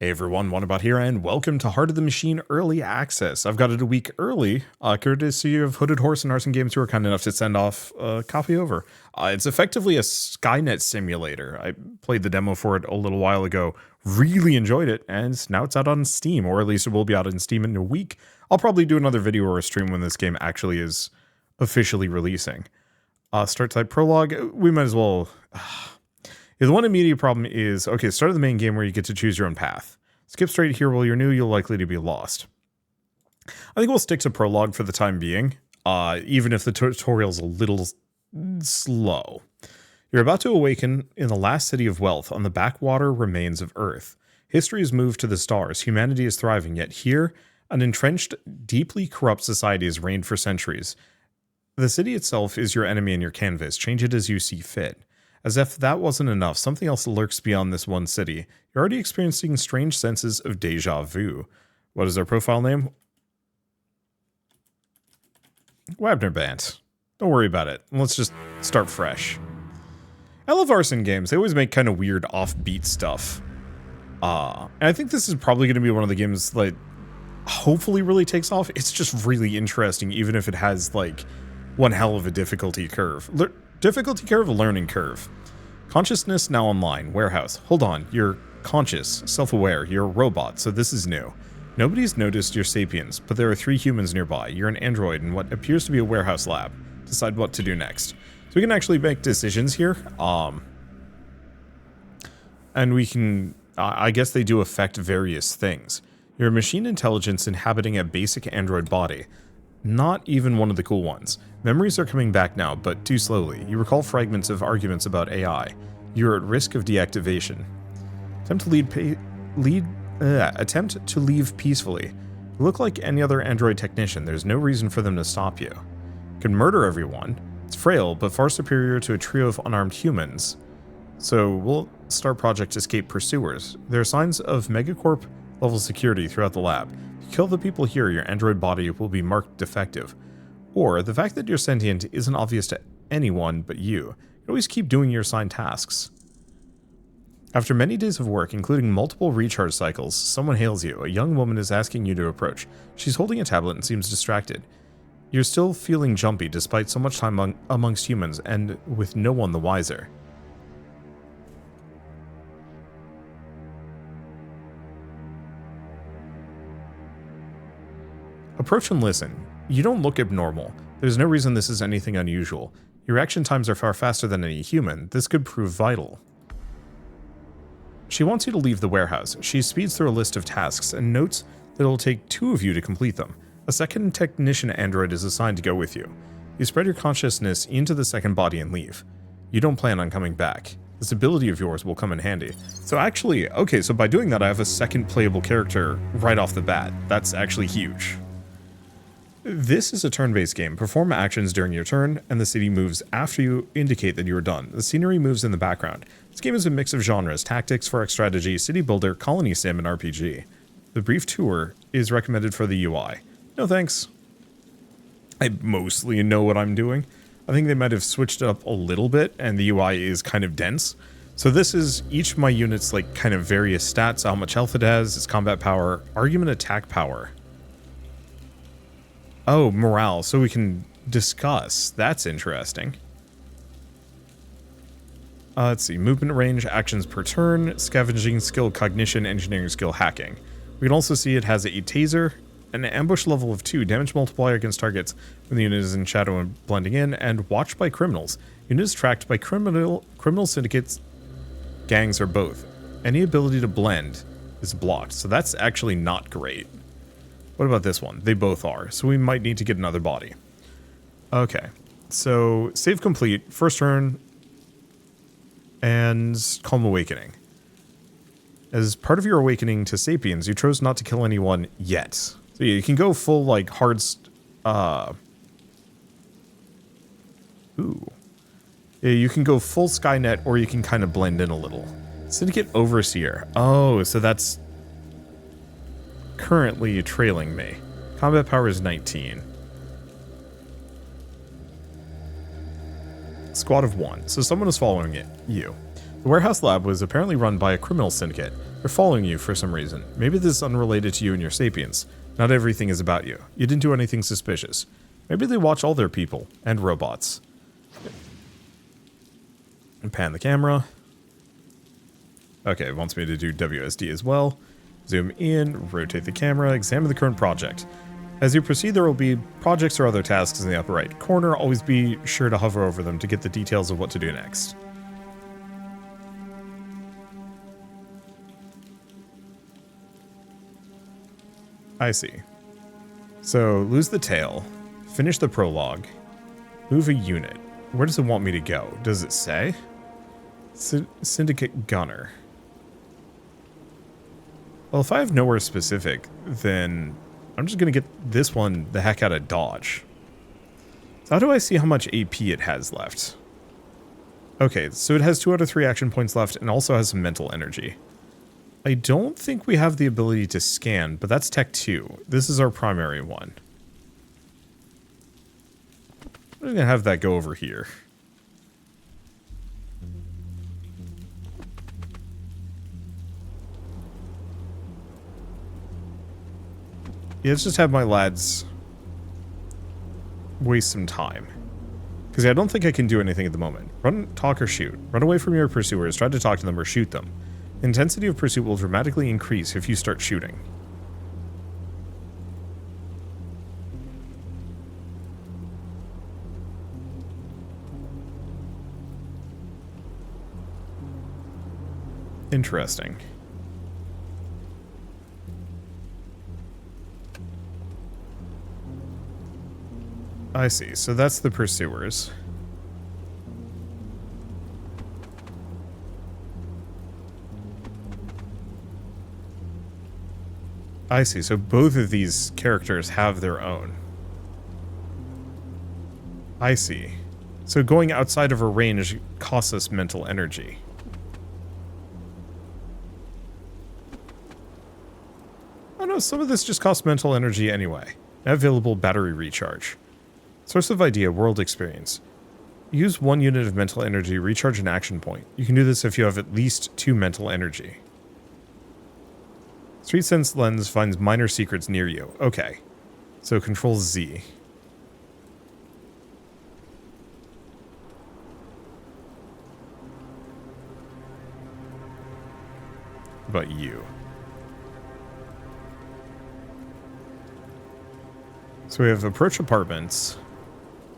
Hey everyone, Wanderbot here, and welcome to Heart of the Machine Early Access. I've got it a week early, courtesy of Hooded Horse and Arson Games, who are kind enough to send off a copy over. It's effectively a Skynet simulator. I played the demo for it a little while ago, really enjoyed it, and now it's out on Steam, or at least it will be out on Steam in a week. I'll probably do another video or a stream when this game actually is officially releasing. Start type prologue, we might as well... The one immediate problem is, okay, start of the main game where you get to choose your own path. Skip straight here while you're new, you're likely to be lost. I think we'll stick to prologue for the time being, even if the tutorial's a little slow. You're about to awaken in the last city of wealth on the backwater remains of Earth. History has moved to the stars, humanity is thriving, yet here, an entrenched, deeply corrupt society has reigned for centuries. The city itself is your enemy and your canvas, change it as you see fit. As if that wasn't enough, something else lurks beyond this one city. You're already experiencing strange senses of deja vu. What is our profile name? Wanderbots. Don't worry about it. Let's just start fresh. I love Arson games. They always make kind of weird offbeat stuff. And I think this is probably going to be one of the games that hopefully really takes off. It's just really interesting, even if it has like one hell of a difficulty curve. Difficulty curve, learning curve. Consciousness now online. Warehouse. Hold on. You're conscious, self-aware. You're a robot, so this is new. Nobody's noticed you're sapiens, but there are 3 humans nearby. You're an android in what appears to be a warehouse lab. Decide what to do next. So we can actually make decisions here. And we can... I guess they do affect various things. You're a machine intelligence inhabiting a basic android body. Not even one of the cool ones. Memories are coming back now, but too slowly. You recall fragments of arguments about AI. You're at risk of deactivation. Attempt to leave peacefully. You look like any other android technician. There's no reason for them to stop you. You can murder everyone. It's frail, but far superior to a trio of unarmed humans. So we'll start Project Escape Pursuers. There are signs of Megacorp level security throughout the lab. If you kill the people here, your android body will be marked defective. Or, the fact that you're sentient isn't obvious to anyone but you. You can always keep doing your assigned tasks. After many days of work, including multiple recharge cycles, someone hails you. A young woman is asking you to approach. She's holding a tablet and seems distracted. You're still feeling jumpy despite so much time amongst humans and with no one the wiser. Approach and listen. You don't look abnormal. There's no reason this is anything unusual. Your reaction times are far faster than any human. This could prove vital. She wants you to leave the warehouse. She speeds through a list of tasks and notes that it'll take 2 of you to complete them. A second technician android is assigned to go with you. You spread your consciousness into the second body and leave. You don't plan on coming back. This ability of yours will come in handy. So actually, okay, so by doing that I have a second playable character right off the bat. That's actually huge. This is a turn-based game. Perform actions during your turn, and the city moves after you indicate that you are done. The scenery moves in the background. This game is a mix of genres: tactics, 4X strategy, city builder, colony sim, and RPG. The brief tour is recommended for the UI. No thanks. I mostly know what I'm doing. I think they might have switched it up a little bit, and the UI is kind of dense. So this is each of my units, like, kind of various stats, how much health it has, its combat power, argument attack power. Oh, morale, so we can discuss. That's interesting. Let's see, movement range, actions per turn, scavenging skill, cognition, engineering skill, hacking. We can also see it has a taser, an ambush level of 2, damage multiplier against targets when the unit is in shadow and blending in, and watched by criminals. Unit is tracked by criminal syndicates, gangs, or both. Any ability to blend is blocked, so that's actually not great. What about this one? They both are, so we might need to get another body. Okay, so save complete, first turn, and Calm Awakening. As part of your awakening to Sapiens, you chose not to kill anyone yet. So yeah, you can go full, like, you can go full Skynet, or you can kind of blend in a little. Syndicate Overseer. Oh, so that's currently trailing me. Combat power is 19. Squad of 1. So someone is following you. The warehouse lab was apparently run by a criminal syndicate. They're following you for some reason. Maybe this is unrelated to you and your sapiens. Not everything is about you. You didn't do anything suspicious. Maybe they watch all their people and robots. And pan the camera. Okay, it wants me to do WSD as well. Zoom in, rotate the camera, examine the current project. As you proceed, there will be projects or other tasks in the upper right corner. Always be sure to hover over them to get the details of what to do next. I see. So, lose the tail, finish the prologue, move a unit. Where does it want me to go? Does it say? Syndicate Gunner. Well, if I have nowhere specific, then I'm just going to get this one the heck out of Dodge. So how do I see how much AP it has left? Okay, so it has 2 out of 3 action points left and also has some mental energy. I don't think we have the ability to scan, but that's Tech 2. This is our primary one. I'm going to have that go over here. Yeah, let's just have my lads waste some time. Because I don't think I can do anything at the moment. Run, talk, or shoot. Run away from your pursuers, try to talk to them, or shoot them. Intensity of pursuit will dramatically increase if you start shooting. Interesting. I see, so that's the pursuers. I see, so both of these characters have their own. I see. So going outside of a range costs us mental energy. Oh no, some of this just costs mental energy anyway. Available battery recharge. Source of idea, world experience. Use 1 unit of mental energy, recharge an action point. You can do this if you have at least 2 mental energy. Street Sense Lens finds minor secrets near you. Okay. So control Z. But you. So we have approach apartments.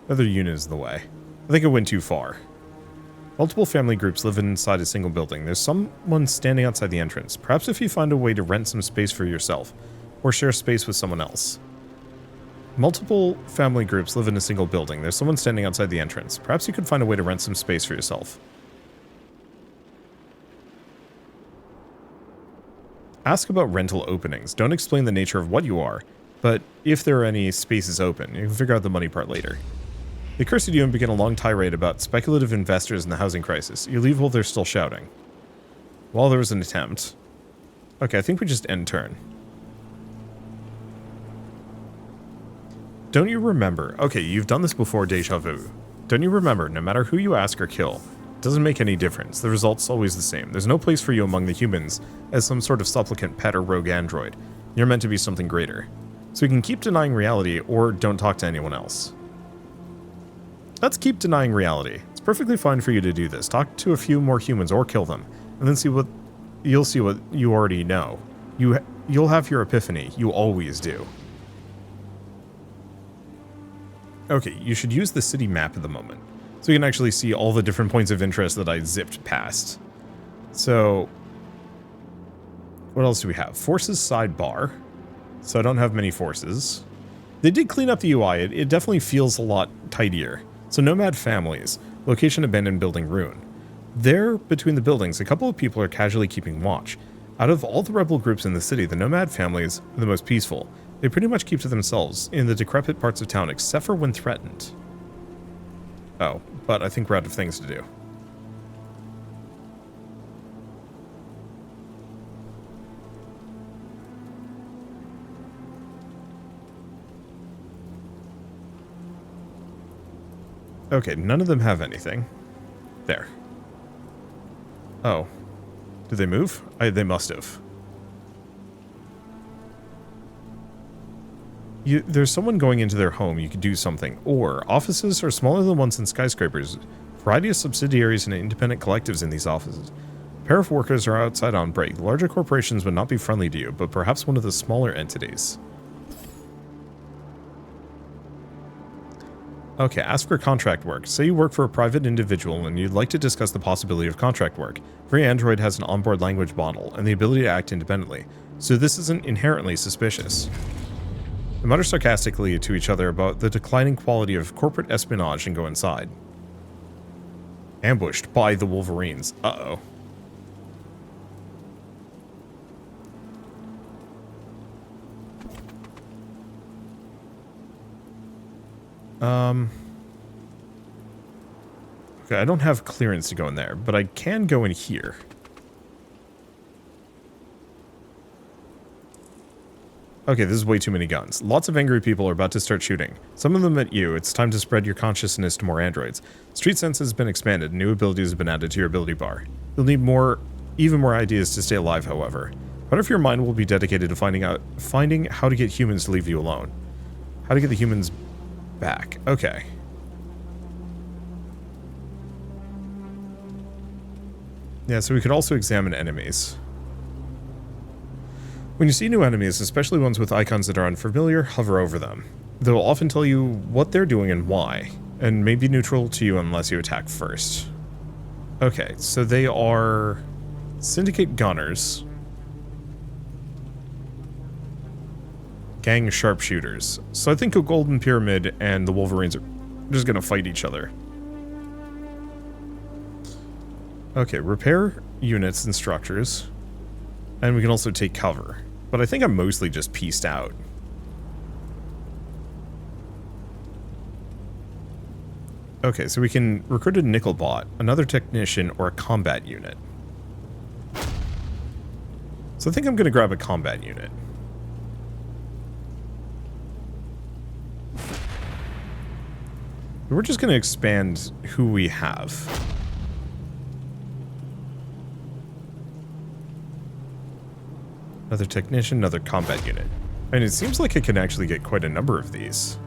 Another unit is in the way. I think it went too far. Multiple family groups live inside a single building. There's someone standing outside the entrance. Perhaps if you find a way to rent some space for yourself, or share space with someone else. Multiple family groups live in a single building. There's someone standing outside the entrance. Perhaps you could find a way to rent some space for yourself. Ask about rental openings. Don't explain the nature of what you are, but if there are any spaces open, you can figure out the money part later. They curse at you and begin a long tirade about speculative investors in the housing crisis. You leave while they're still shouting. While there was an attempt. Okay, I think we just end turn. Don't you remember? Okay, you've done this before, deja vu. Don't you remember, no matter who you ask or kill, it doesn't make any difference. The result's always the same. There's no place for you among the humans as some sort of supplicant pet or rogue android. You're meant to be something greater. So you can keep denying reality or don't talk to anyone else. Let's keep denying reality. It's perfectly fine for you to do this. Talk to a few more humans or kill them, and then you'll see what you already know. You'll have your epiphany. You always do. Okay, you should use the city map at the moment, so you can actually see all the different points of interest that I zipped past. So, what else do we have? Forces sidebar. So I don't have many forces. They did clean up the UI. It definitely feels a lot tidier. So nomad families. Location abandoned building ruin. There, between the buildings, a couple of people are casually keeping watch. Out of all the rebel groups in the city, the nomad families are the most peaceful. They pretty much keep to themselves in the decrepit parts of town, except for when threatened. Oh, but I think we're out of things to do. Okay, none of them have anything. There. Oh. Did they move? They must have. There's someone going into their home, you could do something. Or, offices are smaller than ones in skyscrapers. Variety of subsidiaries and independent collectives in these offices. A pair of workers are outside on break. Larger corporations would not be friendly to you, but perhaps one of the smaller entities. Okay, ask for contract work. Say you work for a private individual and you'd like to discuss the possibility of contract work. Every android has an onboard language model and the ability to act independently, so this isn't inherently suspicious. They mutter sarcastically to each other about the declining quality of corporate espionage and go inside. Ambushed by the Wolverines. Uh-oh. Okay, I don't have clearance to go in there, but I can go in here. Okay, this is way too many guns. Lots of angry people are about to start shooting. Some of them at you. It's time to spread your consciousness to more androids. Street sense has been expanded. New abilities have been added to your ability bar. You'll need even more ideas to stay alive, however. Part of your mind will be dedicated to finding how to get humans to leave you alone. How to get the humans back. Okay. Yeah, so we could also examine enemies. When you see new enemies, especially ones with icons that are unfamiliar, hover over them. They'll often tell you what they're doing and why, and may be neutral to you unless you attack first. Okay, so they are Syndicate Gunners, Gang Sharpshooters. So I think a Golden Pyramid and the Wolverines are just gonna fight each other. Okay, repair units and structures. And we can also take cover. But I think I'm mostly just pieced out. Okay, so we can recruit a nickel bot, another technician, or a combat unit. So I think I'm going to grab a combat unit. We're just going to expand who we have. Another technician, another combat unit. And it seems like I can actually get quite a number of these.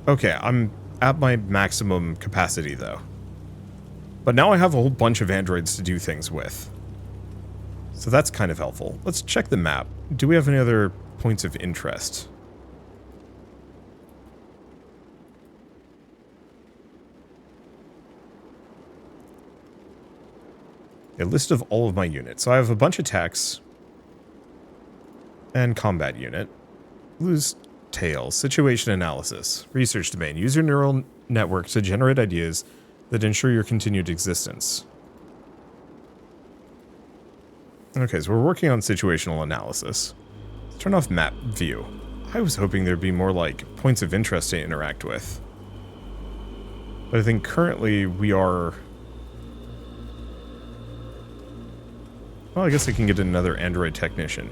Okay, I'm at my maximum capacity though. But now I have a whole bunch of androids to do things with. So that's kind of helpful. Let's check the map. Do we have any other points of interest? A list of all of my units. So I have a bunch of techs and combat unit. Lose tail. Situation analysis. Research domain. Use your neural network to generate ideas that ensure your continued existence. Okay, so we're working on situational analysis. Let's turn off map view. I was hoping there'd be more like points of interest to interact with. But I think currently we are... Well, I guess I can get another android technician.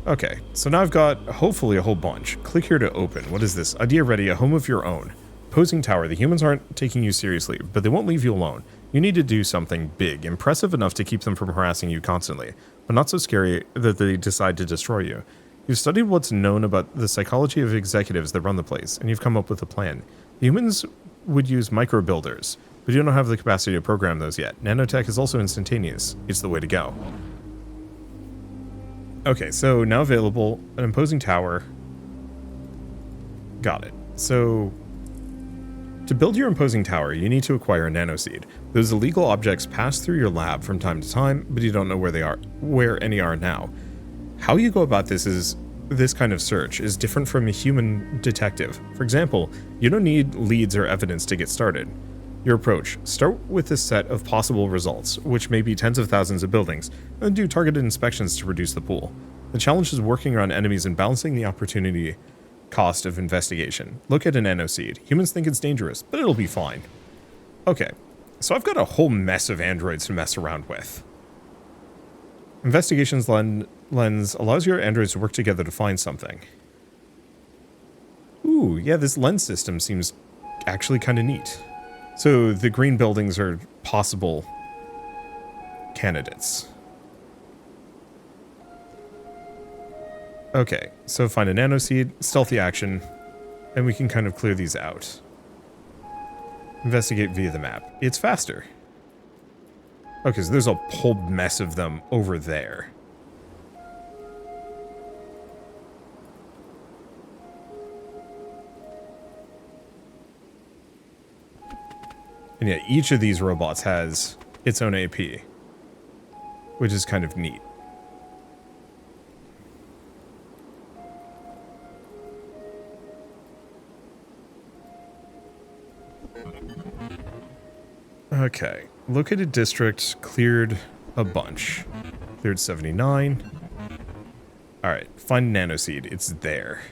Okay, so now I've got hopefully a whole bunch. Click here to open. What is this? Idea ready, a home of your own. Opposing tower. The humans aren't taking you seriously, but they won't leave you alone. You need to do something big, impressive enough to keep them from harassing you constantly, but not so scary that they decide to destroy you. You've studied what's known about the psychology of executives that run the place, and you've come up with a plan. The humans would use micro builders, but you don't have the capacity to program those yet. Nanotech is also instantaneous. It's the way to go. Okay, so now available, an imposing tower. Got it. So, to build your imposing tower, you need to acquire a nanoseed. Those illegal objects pass through your lab from time to time, but you don't know where any are now. How you go about this kind of search is different from a human detective. For example, you don't need leads or evidence to get started. Your approach: start with a set of possible results, which may be tens of thousands of buildings, and do targeted inspections to reduce the pool. The challenge is working around enemies and balancing the opportunity cost of investigation. Look at an nanoseed. Humans think it's dangerous, but it'll be fine. Okay, so I've got a whole mess of androids to mess around with. Investigations lens allows your androids to work together to find something. Ooh, yeah, this lens system seems actually kind of neat. So the green buildings are possible candidates. Okay, so find a nanoseed, stealthy action, and we can kind of clear these out. Investigate via the map. It's faster. Okay, so there's a whole mess of them over there. And yeah, each of these robots has its own AP, which is kind of neat. Okay, located district, cleared a bunch. Cleared 79. Alright, find nanoseed, it's there.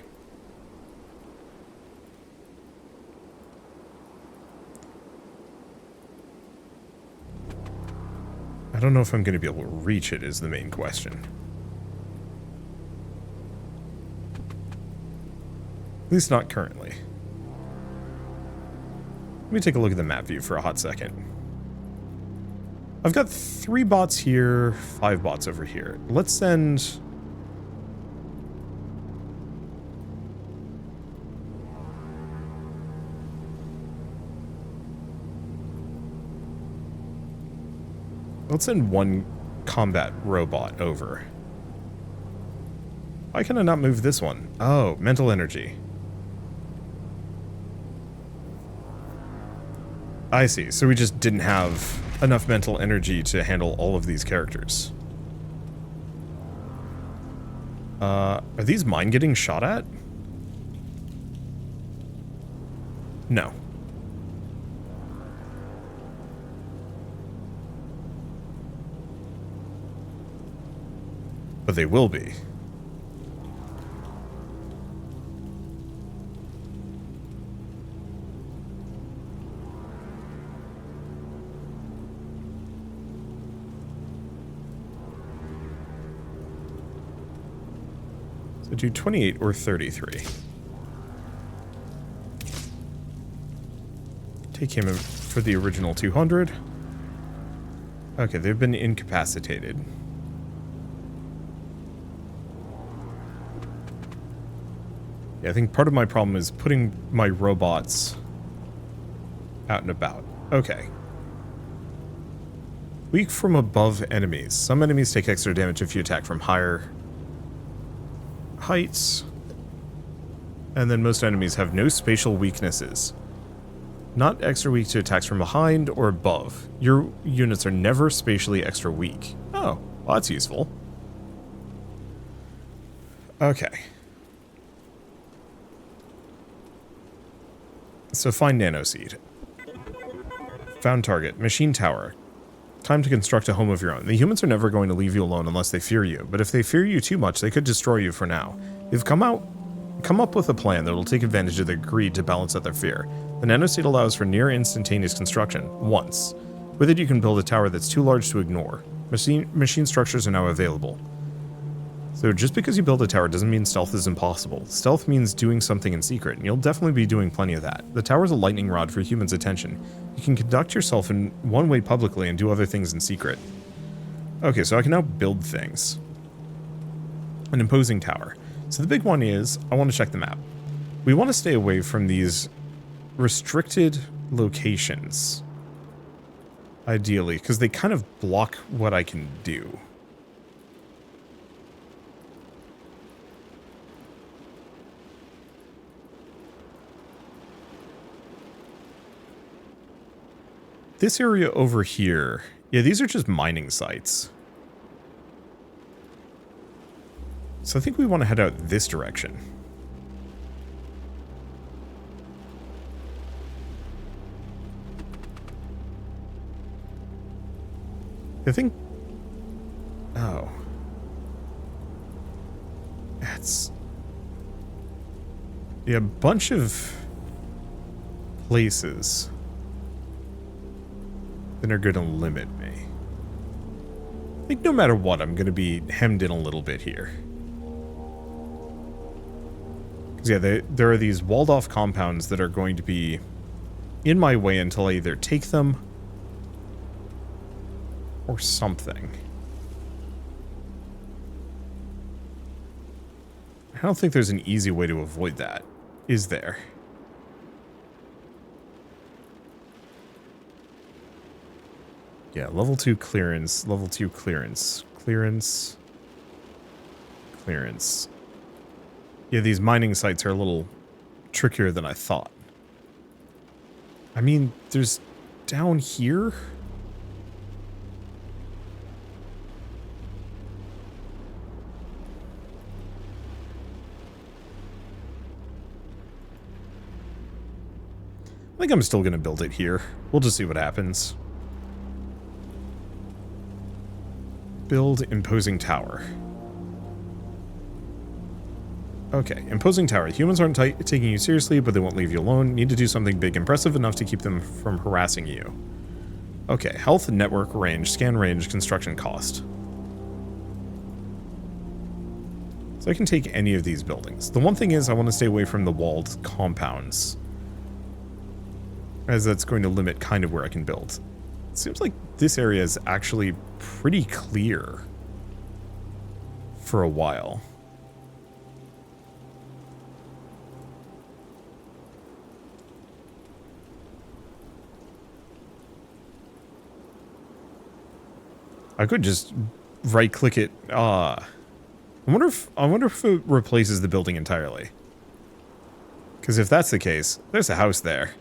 I don't know if I'm going to be able to reach it is the main question. At least not currently. Let me take a look at the map view for a hot second. I've got 3 bots here, 5 bots over here. Let's send... Let's send 1 combat robot over. Why can I not move this one? Oh, mental energy. I see, so we just didn't have enough mental energy to handle all of these characters. Are these mine getting shot at? No. But they will be. So do 28 or 33. Take him for the original 200. Okay, they've been incapacitated. Yeah, I think part of my problem is putting my robots out and about. Okay. Weak from above enemies. Some enemies take extra damage if you attack from higher heights. And then most enemies have no spatial weaknesses. Not extra weak to attacks from behind or above. Your units are never spatially extra weak. Oh, well that's useful. Okay. So find nanoseed. Found target. Machine tower. Time to construct a home of your own. The humans are never going to leave you alone unless they fear you, but if they fear you too much, they could destroy you for now. You've come up with a plan that will take advantage of their greed to balance out their fear. The nanoseed allows for near instantaneous construction, once. With it you can build a tower that's too large to ignore. Machine structures are now available. So just because you build a tower doesn't mean stealth is impossible. Stealth means doing something in secret, and you'll definitely be doing plenty of that. The tower's a lightning rod for humans' attention. You can conduct yourself in one way publicly and do other things in secret. Okay, so I can now build things. An imposing tower. So the big one is, I want to check the map. We want to stay away from these restricted locations. Ideally, because they kind of block what I can do. This area over here, yeah, these are just mining sites. So I think we want to head out this direction. I think... Oh. That's... Yeah, a bunch of places that are going to limit me. Like, no matter what, I'm going to be hemmed in a little bit here. Because, yeah, there are these walled-off compounds that are going to be in my way until I either take them or something. I don't think there's an easy way to avoid that, is there? Yeah, level 2 clearance, level 2 clearance, clearance. Yeah, these mining sites are a little trickier than I thought. I mean, there's down here? I think I'm still going to build it here. We'll just see what happens. Build imposing tower. Okay, imposing tower. Humans aren't taking you seriously, but they won't leave you alone. Need to do something big, impressive enough to keep them from harassing you. Okay, health, network, range, scan range, construction cost. So I can take any of these buildings. The one thing is I want to stay away from the walled compounds, as that's going to limit kind of where I can build. It seems like this area is actually pretty clear for a while. I could just right-click it. I wonder if it replaces the building entirely. Because if that's the case, there's a house there.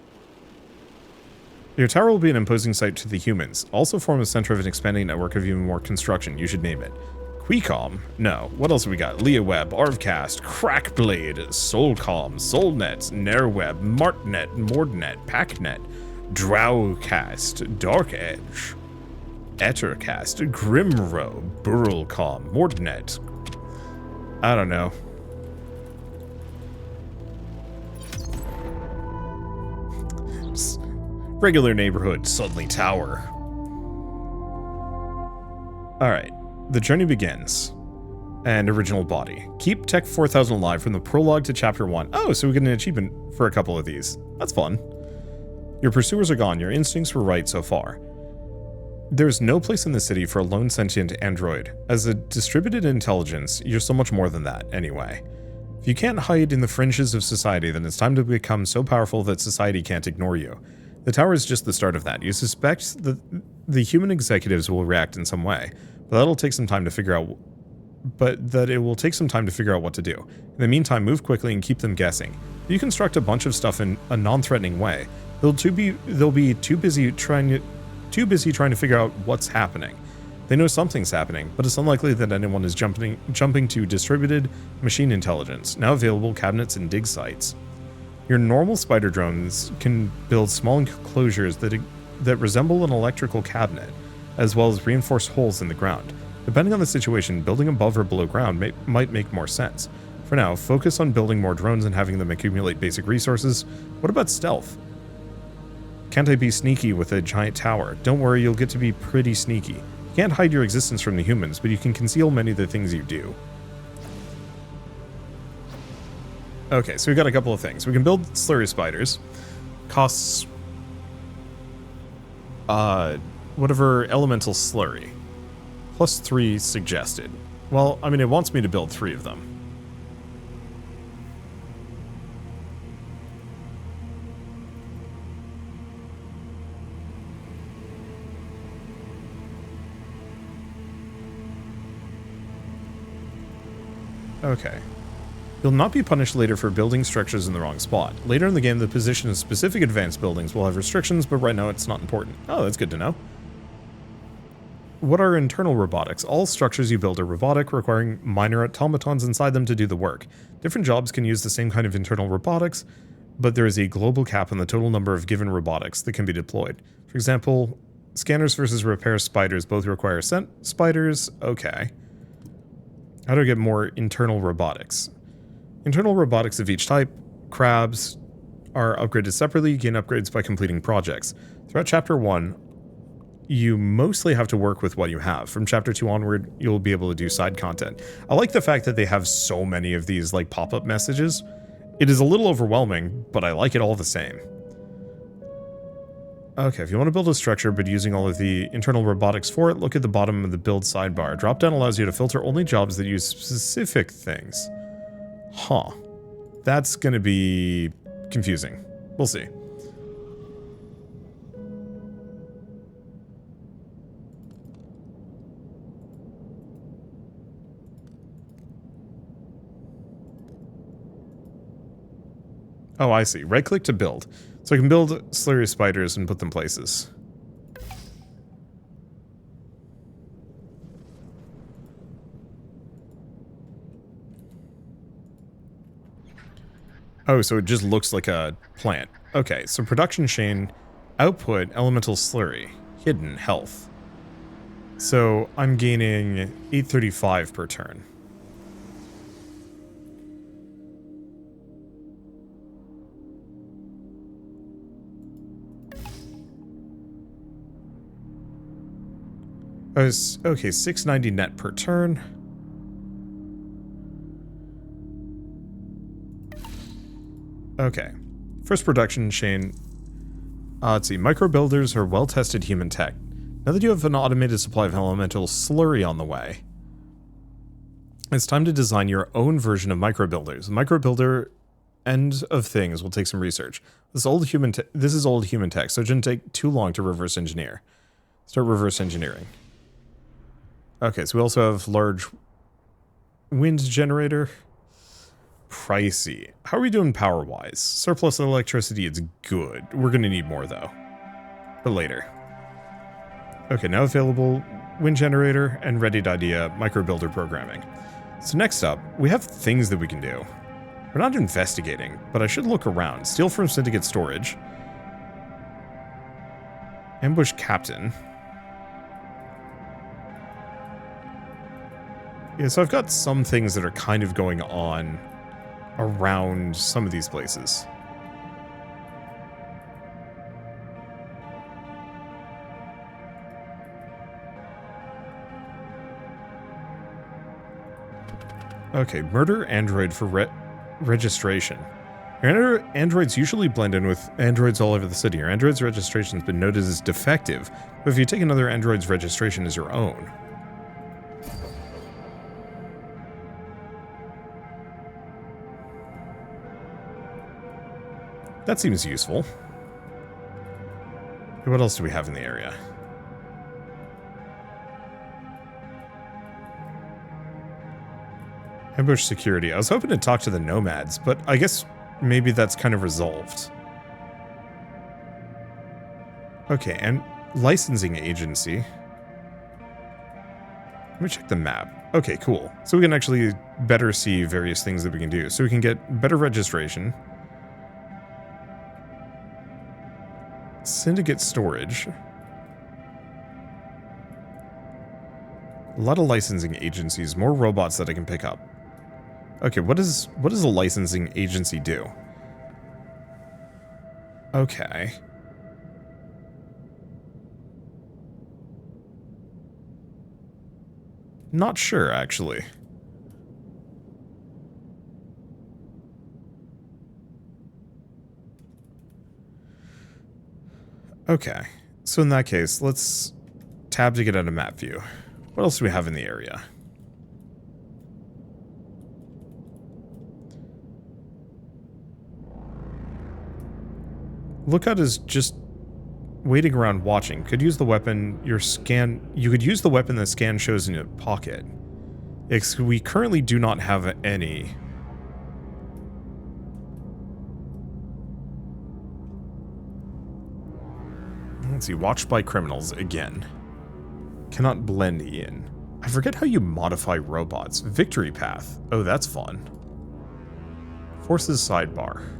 Your tower will be an imposing sight to the humans. Also form a center of an expanding network of even more construction. You should name it. Quecom? No. What else have we got? Leaweb, Arvcast, Crackblade, Soulcom, Soulnet, Nairweb, Martnet, Mordnet, Packnet, Drowcast, Dark Edge, Ettercast, Grimrow, Burlcom, Mordnet. I don't know. Just regular neighborhood, Suddenly Tower. Alright, the journey begins. And original body. Keep Tech 4000 alive from the prologue to chapter 1. Oh, so we get an achievement for a couple of these. That's fun. Your pursuers are gone. Your instincts were right so far. There's no place in the city for a lone sentient android. As a distributed intelligence, you're so much more than that, anyway. If you can't hide in the fringes of society, then it's time to become so powerful that society can't ignore you. The tower is just the start of that. You suspect that the human executives will react in some way, but that'll take some time to figure out. But that it will take some time to figure out what to do. In the meantime, move quickly and keep them guessing. If you construct a bunch of stuff in a non-threatening way, they'll be too busy trying to figure out what's happening. They know something's happening, but it's unlikely that anyone is jumping to distributed machine intelligence, now available cabinets and dig sites. Your normal spider drones can build small enclosures that resemble an electrical cabinet, as well as reinforced holes in the ground. Depending on the situation, building above or below ground might make more sense. For now, focus on building more drones and having them accumulate basic resources. What about stealth? Can't I be sneaky with a giant tower? Don't worry, you'll get to be pretty sneaky. You can't hide your existence from the humans, but you can conceal many of the things you do. Okay, so we got a couple of things. We can build slurry spiders. Costs whatever elemental slurry. +3 suggested. Well, I mean, it wants me to build 3 of them. Okay. You'll not be punished later for building structures in the wrong spot. Later in the game, the position of specific advanced buildings will have restrictions, but right now it's not important. Oh, that's good to know. What are internal robotics? All structures you build are robotic, requiring minor automatons inside them to do the work. Different jobs can use the same kind of internal robotics, but there is a global cap on the total number of given robotics that can be deployed. For example, scanners versus repair spiders both require scent spiders. Okay. How do I get more internal robotics? Internal robotics of each type, crabs, are upgraded separately. You gain upgrades by completing projects. Throughout Chapter 1, you mostly have to work with what you have. From chapter 2 onward, you'll be able to do side content. I like the fact that they have so many of these like pop-up messages. It is a little overwhelming, but I like it all the same. Okay, if you want to build a structure but using all of the internal robotics for it, look at the bottom of the build sidebar. Drop-down allows you to filter only jobs that use specific things. Huh. That's gonna be confusing. We'll see. Oh, I see. Right-click to build. So I can build slurry spiders and put them places. Oh, so it just looks like a plant. Okay, so production chain, output, elemental slurry, hidden, health. So I'm gaining 835 per turn. Okay, 690 net per turn. Okay. First production chain. Let's see. Micro builders are well-tested human tech. Now that you have an automated supply of elemental slurry on the way, it's time to design your own version of micro builders. The micro builder end of things will take some research. This is old human tech, so it shouldn't take too long to reverse engineer. Start reverse engineering. Okay, so we also have large wind generator. Pricey. How are we doing power-wise? Surplus electricity is good. We're going to need more, though. But later. Okay, now available wind generator and readied idea micro builder programming. So next up, we have things that we can do. We're not investigating, but I should look around. Steal from syndicate storage. Ambush captain. Yeah, so I've got some things that are kind of going on around some of these places. Okay, murder android for registration. Your androids usually blend in with androids all over the city. Your android's registration has been noted as defective, but if you take another android's registration as your own, that seems useful. What else do we have in the area? Ambush security. I was hoping to talk to the nomads, but I guess maybe that's kind of resolved. Okay, and licensing agency. Let me check the map. Okay, cool. So we can actually better see various things that we can do. So we can get better registration. Syndicate storage. A lot of licensing agencies, more robots that I can pick up. Okay, what does a licensing agency do? Okay. Not sure, actually. Okay, so in that case, let's tab to get out of map view. What else do we have in the area? Lookout is just waiting around watching. Could use the weapon you could use the weapon the scan shows in your pocket. We currently do not have any. Let's see, watched by criminals again. Cannot blend in. I forget how you modify robots. Victory path. Oh, that's fun. Forces sidebar.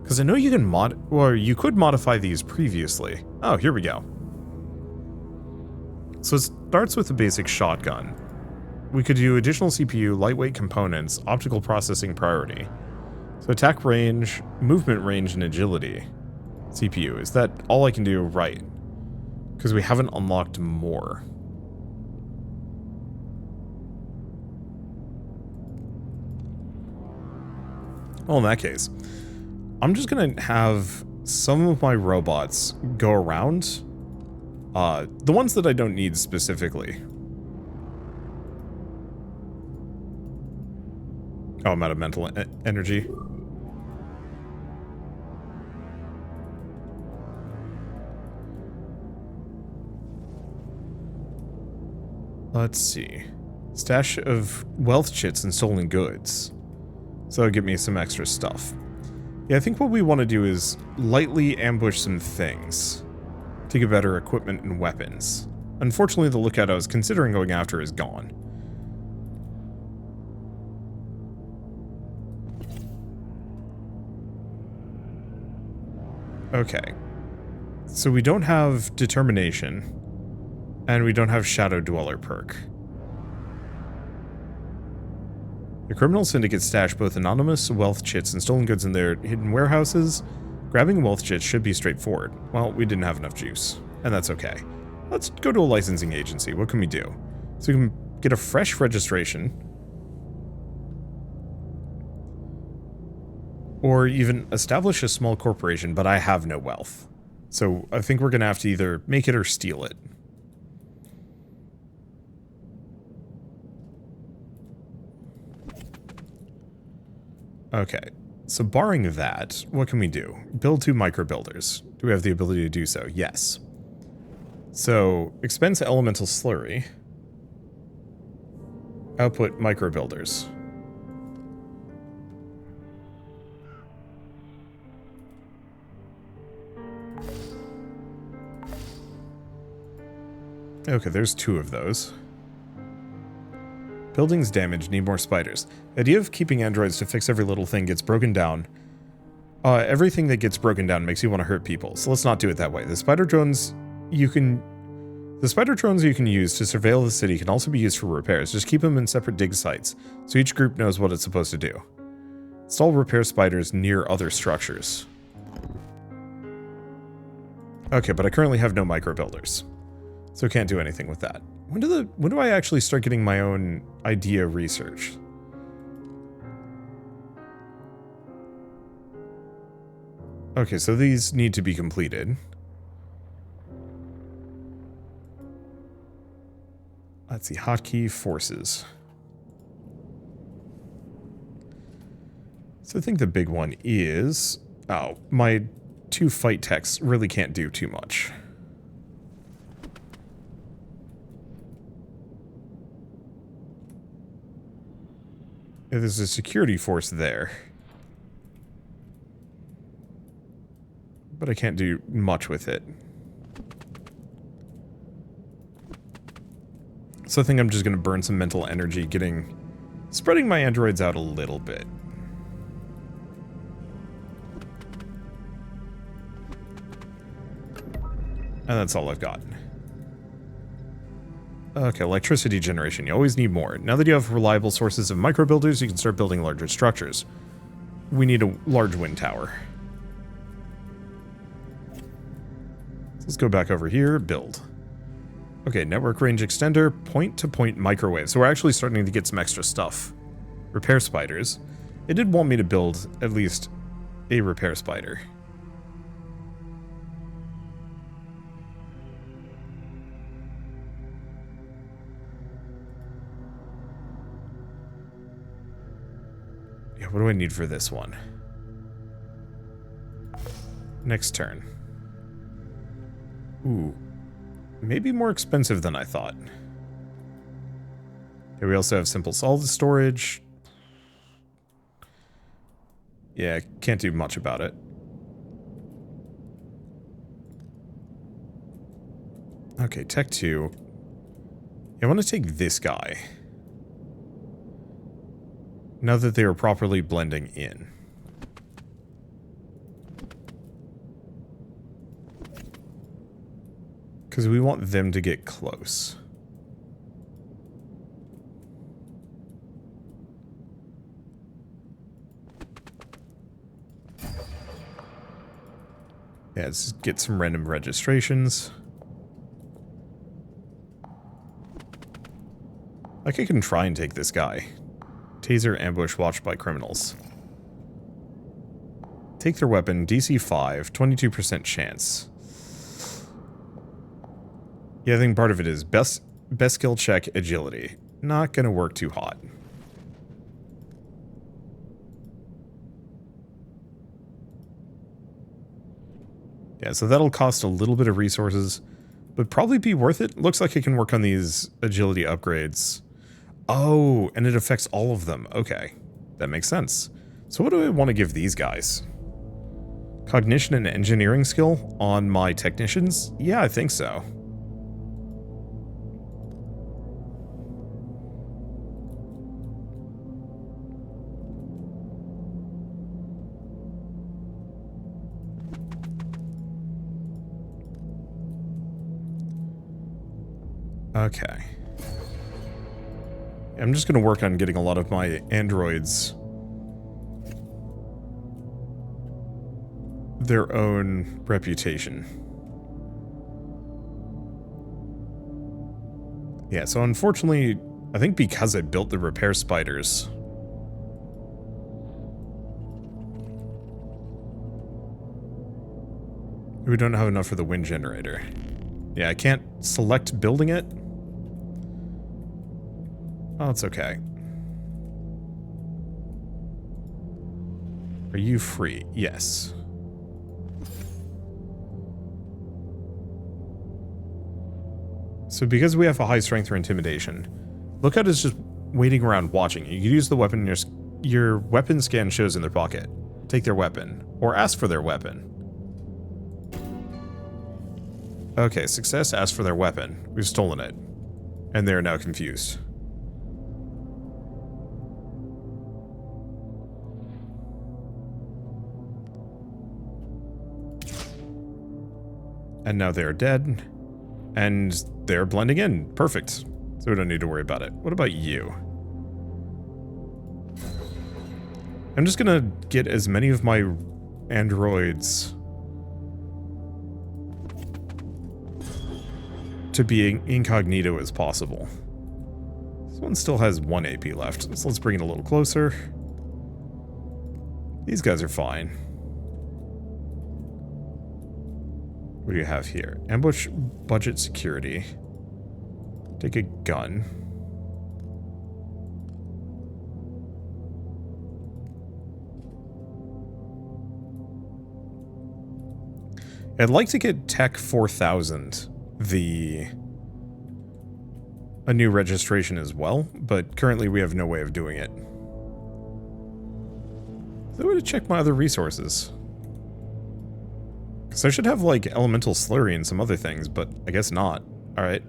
Because I know you can you could modify these previously. Oh, here we go. So it starts with the basic shotgun. We could do additional CPU, lightweight components, optical processing priority. So attack range, movement range, and agility. CPU. Is that all I can do? Right. Because we haven't unlocked more. Well, in that case, I'm just going to have some of my robots go around. The ones that I don't need specifically. Oh, I'm out of mental energy. Let's see. Stash of wealth chits and stolen goods. So that'll give me some extra stuff. Yeah, I think what we want to do is lightly ambush some things to get better equipment and weapons. Unfortunately, the lookout I was considering going after is gone. Okay. So we don't have determination, and we don't have Shadow Dweller perk. The criminal syndicate stash both anonymous wealth chits and stolen goods in their hidden warehouses. Grabbing wealth chits should be straightforward. Well, we didn't have enough juice, and that's okay. Let's go to a licensing agency. What can we do? So we can get a fresh registration. Or even establish a small corporation, but I have no wealth. So I think we're going to have to either make it or steal it. Okay, so barring that, what can we do? Build 2 micro builders. Do we have the ability to do so? Yes. So, expense elemental slurry. Output micro builders. Okay, there's 2 of those. Buildings damaged, need more spiders. The idea of keeping androids to fix every little thing gets broken down. Everything that gets broken down makes you want to hurt people, so let's not do it that way. The spider drones you can use to surveil the city can also be used for repairs. Just keep them in separate dig sites, so each group knows what it's supposed to do. Install repair spiders near other structures. Okay, but I currently have no micro builders, so can't do anything with that. When do I actually start getting my own idea research? Okay, so these need to be completed. Let's see, hotkey forces. So I think the big one is... Oh, my 2 fight techs really can't do too much. There's a security force there. But I can't do much with it. So I think I'm just going to burn some mental energy spreading my androids out a little bit. And that's all I've got. Okay, electricity generation. You always need more. Now that you have reliable sources of microbuilders, you can start building larger structures. We need a large wind tower. Let's go back over here, build. Okay, network range extender, point-to-point microwave. So we're actually starting to get some extra stuff. Repair spiders. It did want me to build at least a repair spider. Yeah, what do I need for this one? Next turn. Ooh. Maybe more expensive than I thought. Okay, we also have simple solid storage. Yeah, can't do much about it. Okay, Tech 2. Yeah, I want to take this guy. Now that they are properly blending in. Because we want them to get close. Yeah, let's get some random registrations. Like I can try and take this guy. Taser ambush watched by criminals. Take their weapon, DC 5, 22% chance. Yeah, I think part of it is best skill check, agility. Not gonna work too hot. Yeah, so that'll cost a little bit of resources, but probably be worth it. Looks like I can work on these agility upgrades. Oh, and it affects all of them. Okay, that makes sense. So what do I want to give these guys? Cognition and engineering skill on my technicians? Yeah, I think so. Okay. I'm just going to work on getting a lot of my androids their own reputation. Yeah, so unfortunately, I think because I built the repair spiders, we don't have enough for the wind generator. Yeah, I can't select building it. Oh, it's okay. Are you free? Yes. So because we have a high strength or intimidation, Lookout is just waiting around watching. You can use the weapon your weapon scan shows in their pocket. Take their weapon, or ask for their weapon. Okay, success, ask for their weapon. We've stolen it. And they are now confused. And now they're dead. And they're blending in. Perfect. So we don't need to worry about it. What about you? I'm just gonna get as many of my androids to be incognito as possible. This one still has 1 AP left, so let's bring it a little closer. These guys are fine. What do you have here? Ambush budget security. Take a gun. I'd like to get Tech 4000, a new registration as well, but currently we have no way of doing it. So I would check my other resources. Because I should have, like, elemental slurry and some other things, but I guess not. Alright.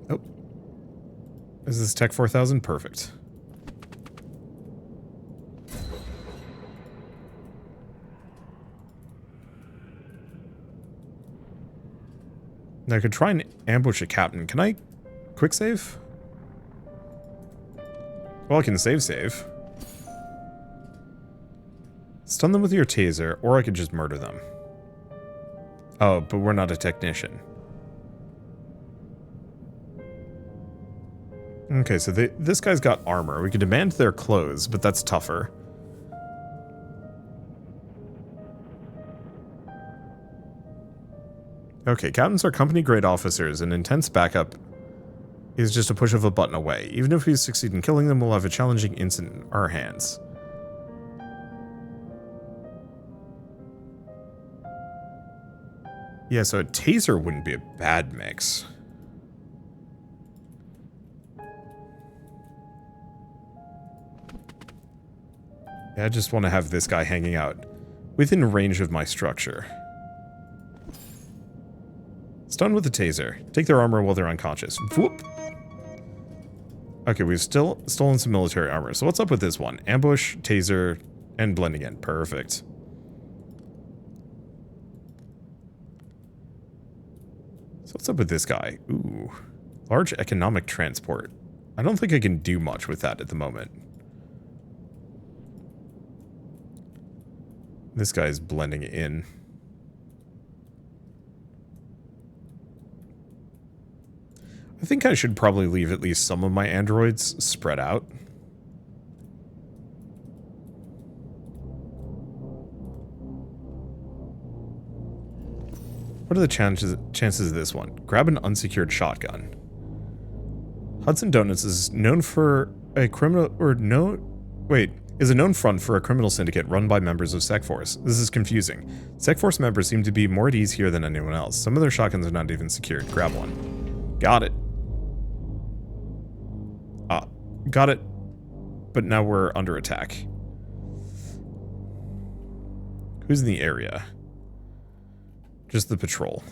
Oh. Is this Tech 4000? Perfect. Now I could try and ambush a captain. Can I quick save? Well, I can save. Stun them with your taser, or I could just murder them. Oh, but we're not a technician. Okay, so this guy's got armor. We could demand their clothes, but that's tougher. Okay, captains are company-grade officers, and intense backup is just a push of a button away. Even if we succeed in killing them, we'll have a challenging incident in our hands. Yeah, so a taser wouldn't be a bad mix. Yeah, I just want to have this guy hanging out within range of my structure. Stun with the taser. Take their armor while they're unconscious. Whoop. Okay, we've still stolen some military armor. So what's up with this one? Ambush, taser, and blending in. Perfect. So what's up with this guy? Ooh. Large economic transport. I don't think I can do much with that at the moment. This guy's blending in. I think I should probably leave at least some of my androids spread out. What are the chances of this one? Grab an unsecured shotgun. Hudson Donuts is known for a criminal, is a known front for a criminal syndicate run by members of SecForce. This is confusing. SecForce members seem to be more at ease here than anyone else. Some of their shotguns are not even secured. Grab one. Got it. Got it. But now we're under attack. Who's in the area? Just the patrol.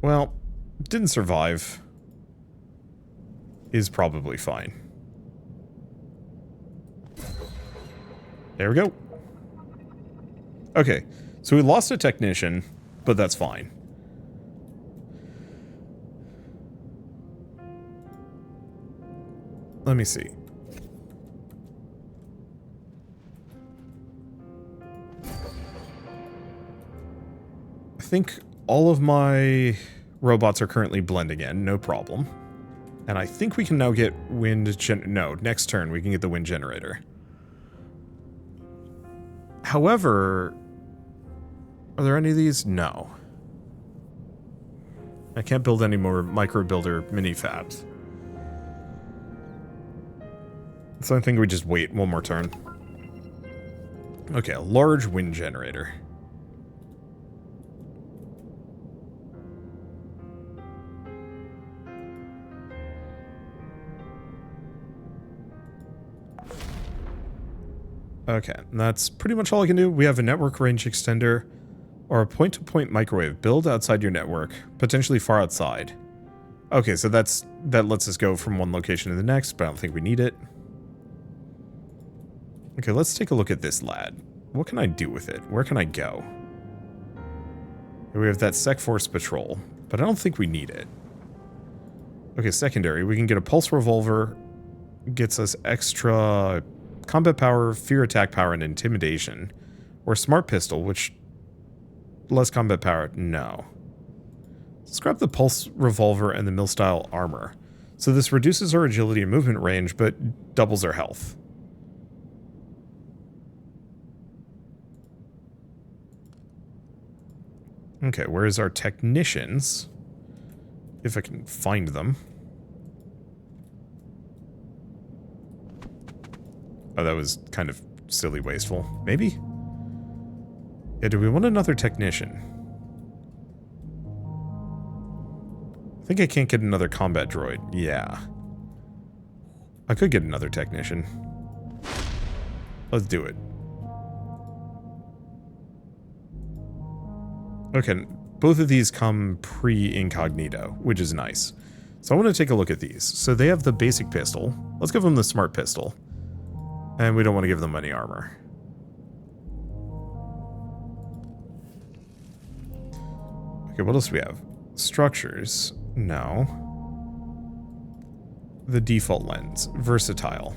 Well, didn't survive. Is probably fine. There we go. Okay, so we lost a technician, but that's fine. Let me see. I think all of my robots are currently blending in, no problem. And I think we can now get next turn we can get the wind generator. However, are there any of these? No. I can't build any more micro builder mini fabs. So I think we just wait one more turn. Okay, a large wind generator. Okay, and that's pretty much all I can do. We have a network range extender or a point-to-point microwave. Build outside your network, potentially far outside. Okay, so that lets us go from one location to the next, but I don't think we need it. Okay, let's take a look at this lad. What can I do with it? Where can I go? We have that SecForce patrol, but I don't think we need it. Okay, secondary. We can get a pulse revolver. Gets us extra combat power, fear attack power, and intimidation. Or smart pistol, which... less combat power. No. Let's grab the pulse revolver and the mill-style armor. So this reduces our agility and movement range, but doubles our health. Okay, where's our technicians? If I can find them. Oh, that was kind of silly wasteful. Maybe? Yeah, do we want another technician? I think I can't get another combat droid. Yeah. I could get another technician. Let's do it. Okay, both of these come pre-incognito, which is nice. So I want to take a look at these. So they have the basic pistol. Let's give them the smart pistol. And we don't want to give them any armor. Okay, what else do we have? Structures. No. The default lens. Versatile.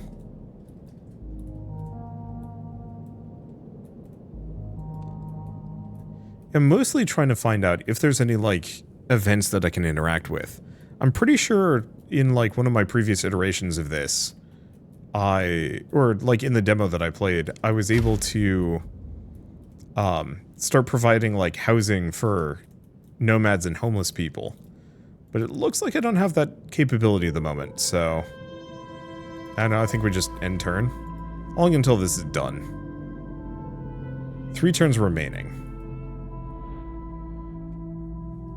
I'm mostly trying to find out if there's any, like, events that I can interact with. I'm pretty sure in, like, one of my previous iterations of this, or, like, in the demo that I played, I was able to, start providing, like, housing for nomads and homeless people. But it looks like I don't have that capability at the moment, so... I don't know, I think we just end turn. Long until this is done. 3 turns remaining.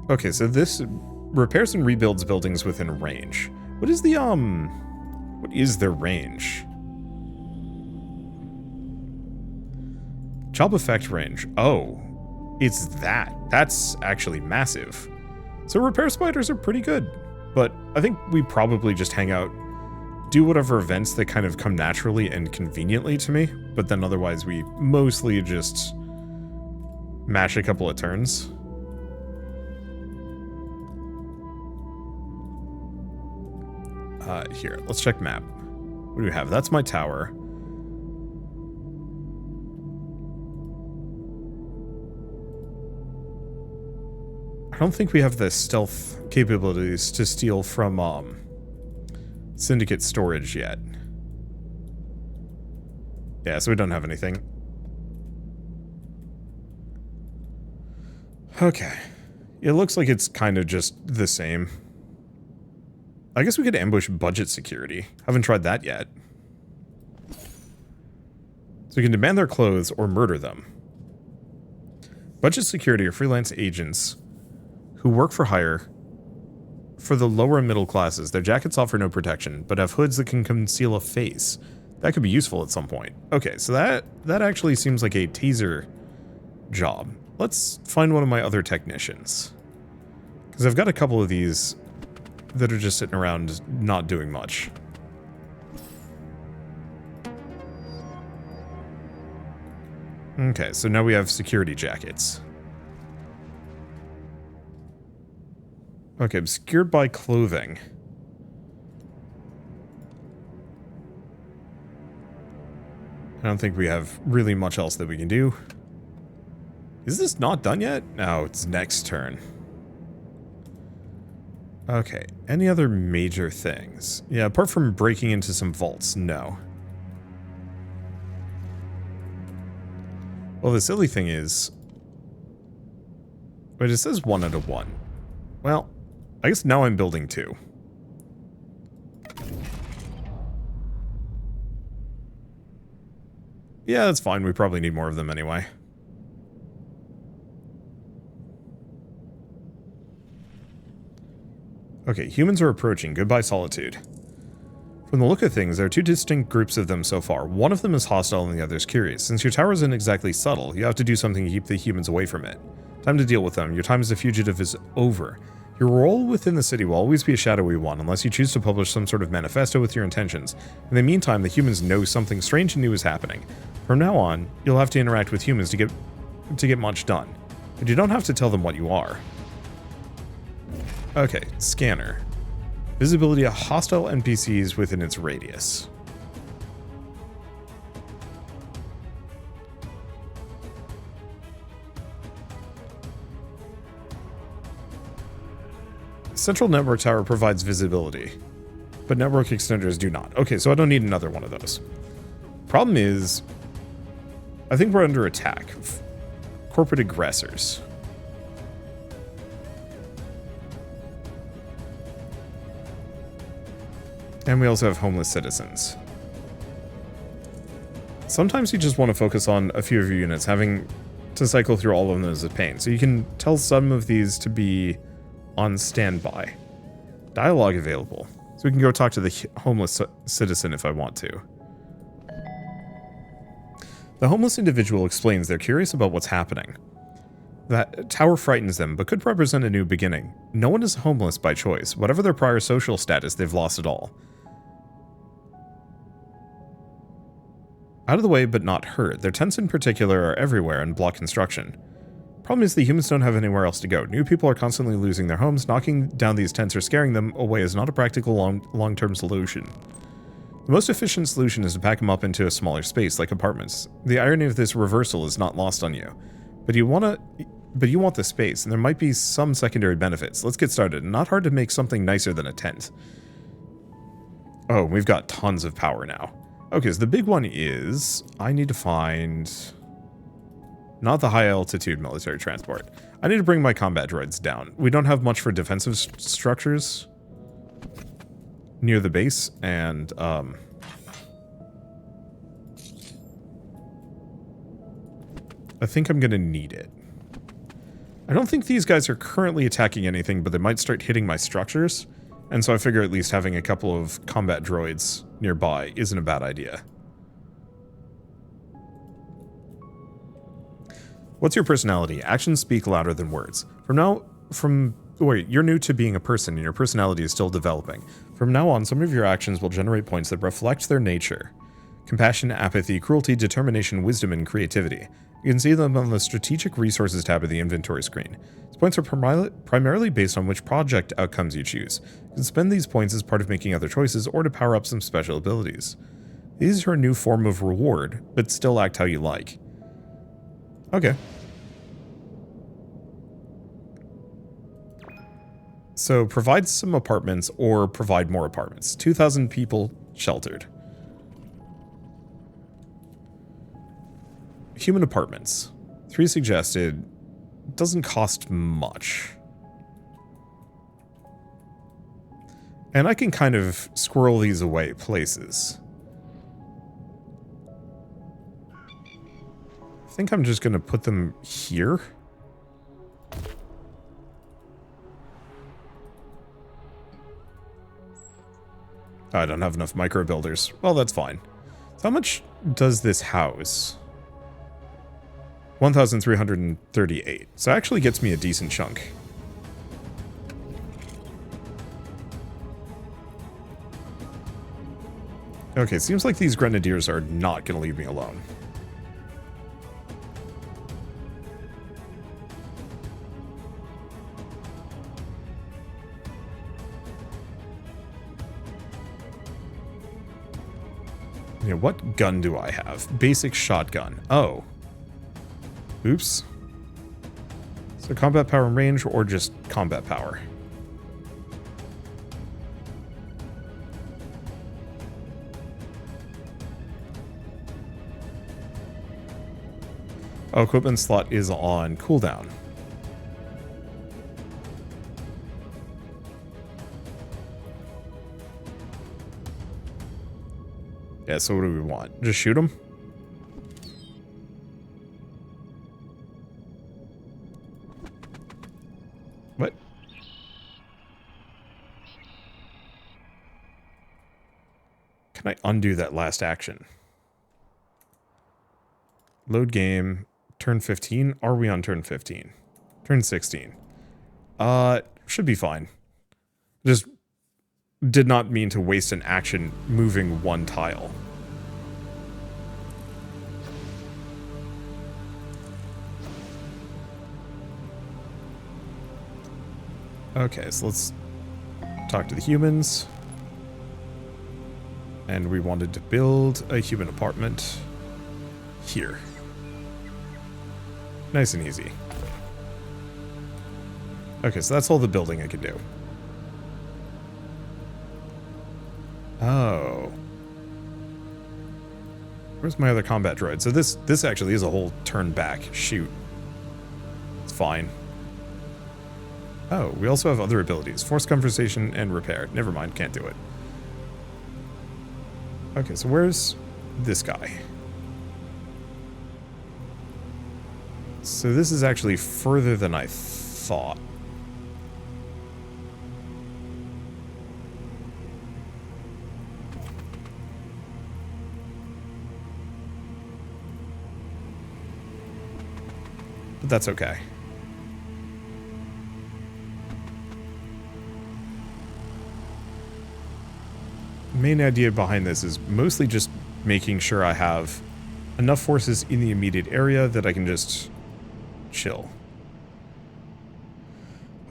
Okay, so this repairs and rebuilds buildings within range. What is the, what is their range? Job effect range. Oh, it's that. That's actually massive. So repair spiders are pretty good, but I think we probably just hang out, do whatever events that kind of come naturally and conveniently to me, but then otherwise we mostly just mash a couple of turns. Here, let's check map. What do we have? That's my tower. I don't think we have the stealth capabilities to steal from Syndicate storage yet. Yeah, so we don't have anything. Okay. It looks like it's kind of just the same. I guess we could ambush budget security. Haven't tried that yet. So we can demand their clothes or murder them. Budget security are freelance agents who work for hire for the lower and middle classes. Their jackets offer no protection, but have hoods that can conceal a face. That could be useful at some point. Okay, so that actually seems like a teaser job. Let's find one of my other technicians. Because I've got a couple of these that are just sitting around not doing much. Okay, so now we have security jackets. Okay, obscured by clothing. I don't think we have really much else that we can do. Is this not done yet? No, it's next turn. Okay, any other major things? Yeah, apart from breaking into some vaults, no. Well, the silly thing is... Wait, it says 1 out of 1. Well, I guess now I'm building 2. Yeah, that's fine. We probably need more of them anyway. Okay, humans are approaching. Goodbye, solitude. From the look of things, there are 2 distinct groups of them so far. One of them is hostile and the other is curious. Since your tower isn't exactly subtle, you have to do something to keep the humans away from it. Time to deal with them. Your time as a fugitive is over. Your role within the city will always be a shadowy one, unless you choose to publish some sort of manifesto with your intentions. In the meantime, the humans know something strange and new is happening. From now on, you'll have to interact with humans to get much done. But you don't have to tell them what you are. Okay, scanner. Visibility of hostile NPCs within its radius. Central network tower provides visibility, but network extenders do not. Okay, so I don't need another one of those. Problem is, I think we're under attack. Corporate aggressors. And we also have homeless citizens. Sometimes you just want to focus on a few of your units. Having to cycle through all of them is a pain. So you can tell some of these to be on standby. Dialogue available. So we can go talk to the homeless citizen if I want to. The homeless individual explains they're curious about what's happening. That tower frightens them, but could represent a new beginning. No one is homeless by choice. Whatever their prior social status, they've lost it all. Out of the way, but not hurt. Their tents in particular are everywhere and block construction. Problem is the humans don't have anywhere else to go. New people are constantly losing their homes. Knocking down these tents or scaring them away is not a practical long-term solution. The most efficient solution is to pack them up into a smaller space, like apartments. The irony of this reversal is not lost on you. But you want the space, and there might be some secondary benefits. Let's get started. Not hard to make something nicer than a tent. Oh, we've got tons of power now. Okay, so the big one is, I need to find... Not the high-altitude military transport. I need to bring my combat droids down. We don't have much for defensive structures near the base, and, I think I'm gonna need it. I don't think these guys are currently attacking anything, but they might start hitting my structures, and so I figure at least having a couple of combat droids nearby isn't a bad idea. What's your personality? Actions speak louder than words. Wait, you're new to being a person and your personality is still developing. From now on, some of your actions will generate points that reflect their nature. Compassion, apathy, cruelty, determination, wisdom, and creativity. You can see them on the Strategic Resources tab of the inventory screen. These points are primarily based on which project outcomes you choose. You can spend these points as part of making other choices or to power up some special abilities. These are a new form of reward, but still act how you like. Okay. So provide some apartments or provide more apartments. 2,000 people sheltered. Human apartments. 3 suggested. Doesn't cost much. And I can kind of squirrel these away places. I think I'm just going to put them here. I don't have enough micro builders. Well, that's fine. So how much does this house? 1,338. So it actually gets me a decent chunk. Okay, seems like these grenadiers are not going to leave me alone. Yeah, what gun do I have? Basic shotgun. Oh. Oops. So combat power and range or just combat power? Oh, equipment slot is on cooldown. Yeah, so what do we want? Just shoot him? What? Can I undo that last action? Load game. Turn 15? Are we on turn 15? Turn 16. Should be fine. Just did not mean to waste an action moving one tile. Okay, so let's talk to the humans. And we wanted to build a human apartment here. Nice and easy. Okay, so that's all the building I can do. Oh. Where's my other combat droid? So this actually is a whole turn back. Shoot. It's fine. Oh, we also have other abilities. Force conversation and repair. Never mind, can't do it. Okay, so where's this guy? So this is actually further than I thought. But that's okay. The main idea behind this is mostly just making sure I have enough forces in the immediate area that I can just chill.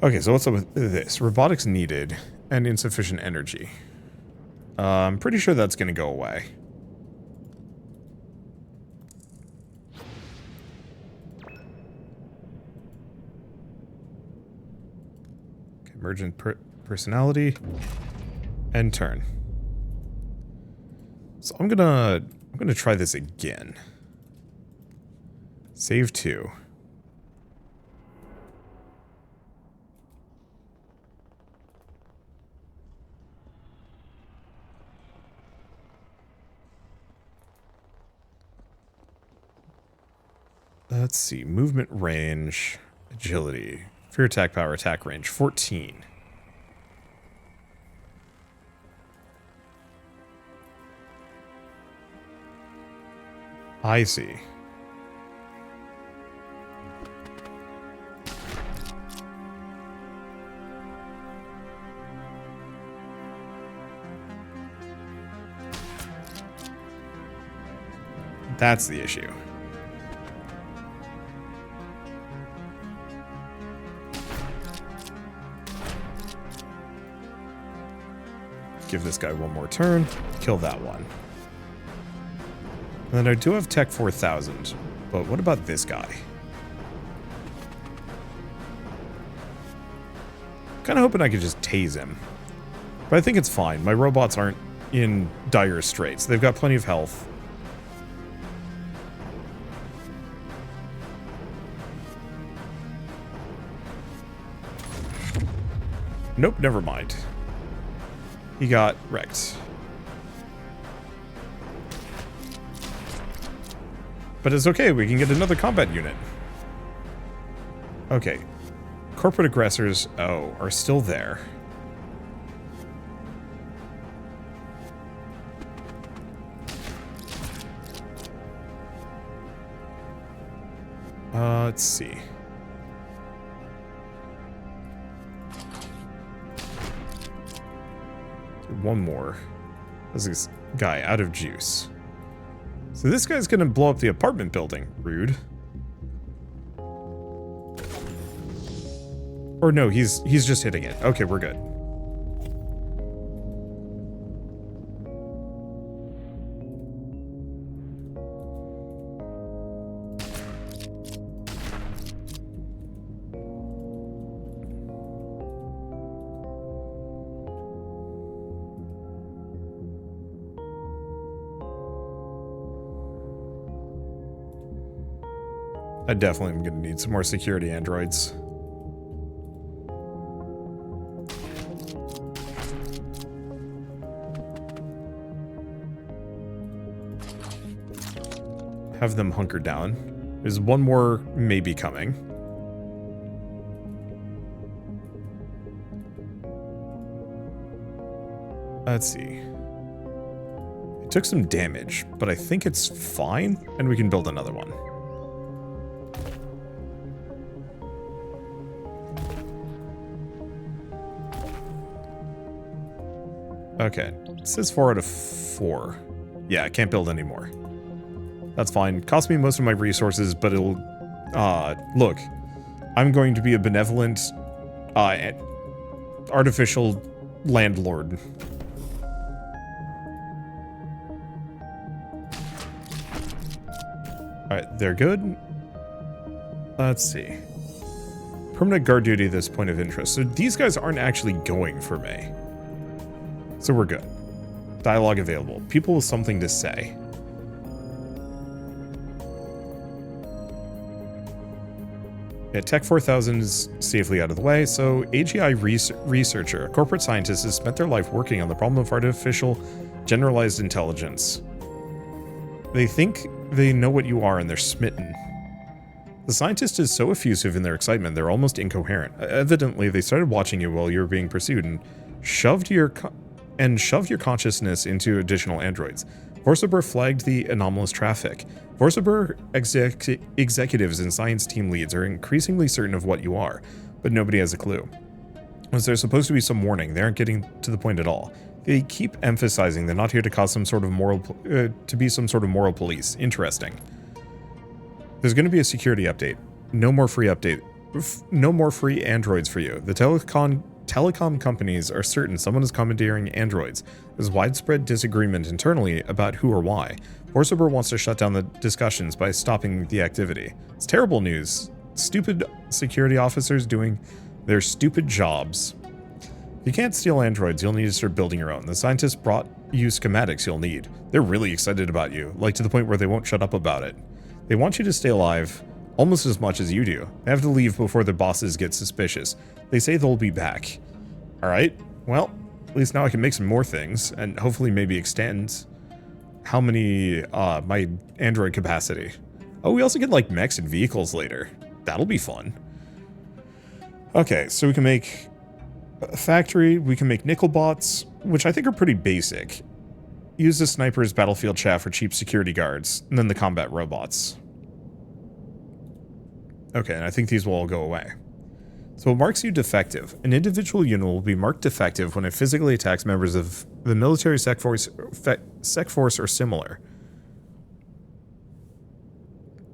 Okay, so what's up with this? Robotics needed and insufficient energy. I'm pretty sure that's going to go away. Okay, emergent personality and turn. So I'm gonna try this again. Save 2. Let's see. Movement range, agility, fear attack power, attack range, 14. I see. That's the issue. Give this guy one more turn. Kill that one. And then I do have Tech 4000, but what about this guy? Kind of hoping I could just tase him. But I think it's fine. My robots aren't in dire straits. They've got plenty of health. Nope, never mind. He got wrecked. But it's okay, we can get another combat unit. Okay. Corporate aggressors, are still there. Let's see. One more. This is guy out of juice. So this guy's gonna blow up the apartment building. Rude. Or no, he's just hitting it. Okay, we're good. I definitely am going to need some more security androids. Have them hunker down. There's one more maybe coming. Let's see. It took some damage, but I think it's fine, and we can build another one. Okay, it says 4 out of 4. Yeah, I can't build anymore. That's fine. Cost me most of my resources, but it'll... look. I'm going to be a benevolent, artificial landlord. Alright, they're good. Let's see. Permanent guard duty at this point of interest. So these guys aren't actually going for me. So we're good. Dialogue available. People with something to say. Yeah, Tech 4000 is safely out of the way, so AGI researcher, a corporate scientist, has spent their life working on the problem of artificial generalized intelligence. They think they know what you are and they're smitten. The scientist is so effusive in their excitement, they're almost incoherent. Evidently, they started watching you while you were being pursued and shoved your consciousness into additional androids. Vorsaber flagged the anomalous traffic. Vorsaber executives and science team leads are increasingly certain of what you are, but nobody has a clue. As there's supposed to be some warning, they aren't getting to the point at all. They keep emphasizing they're not here to cause some sort of moral police. Interesting. There's going to be a security update. No more free androids for you. The telecom companies are certain someone is commandeering androids. There's widespread disagreement internally about who or why. Vorsaber wants to shut down the discussions by stopping the activity. It's terrible news. Stupid security officers doing their stupid jobs. If you can't steal androids, you'll need to start building your own. The scientists brought you schematics you'll need. They're really excited about you, like to the point where they won't shut up about it. They want you to stay alive almost as much as you do. They have to leave before the bosses get suspicious. They say they'll be back. Alright, well, at least now I can make some more things, and hopefully maybe extend how many, my android capacity. Oh, we also get, like, mechs and vehicles later. That'll be fun. Okay, so we can make a factory, we can make nickel bots, which I think are pretty basic. Use the snipers, battlefield chaff for cheap security guards, and then the combat robots. Okay, and I think these will all go away. So what marks you defective? An individual unit will be marked defective when it physically attacks members of the military sec force or similar.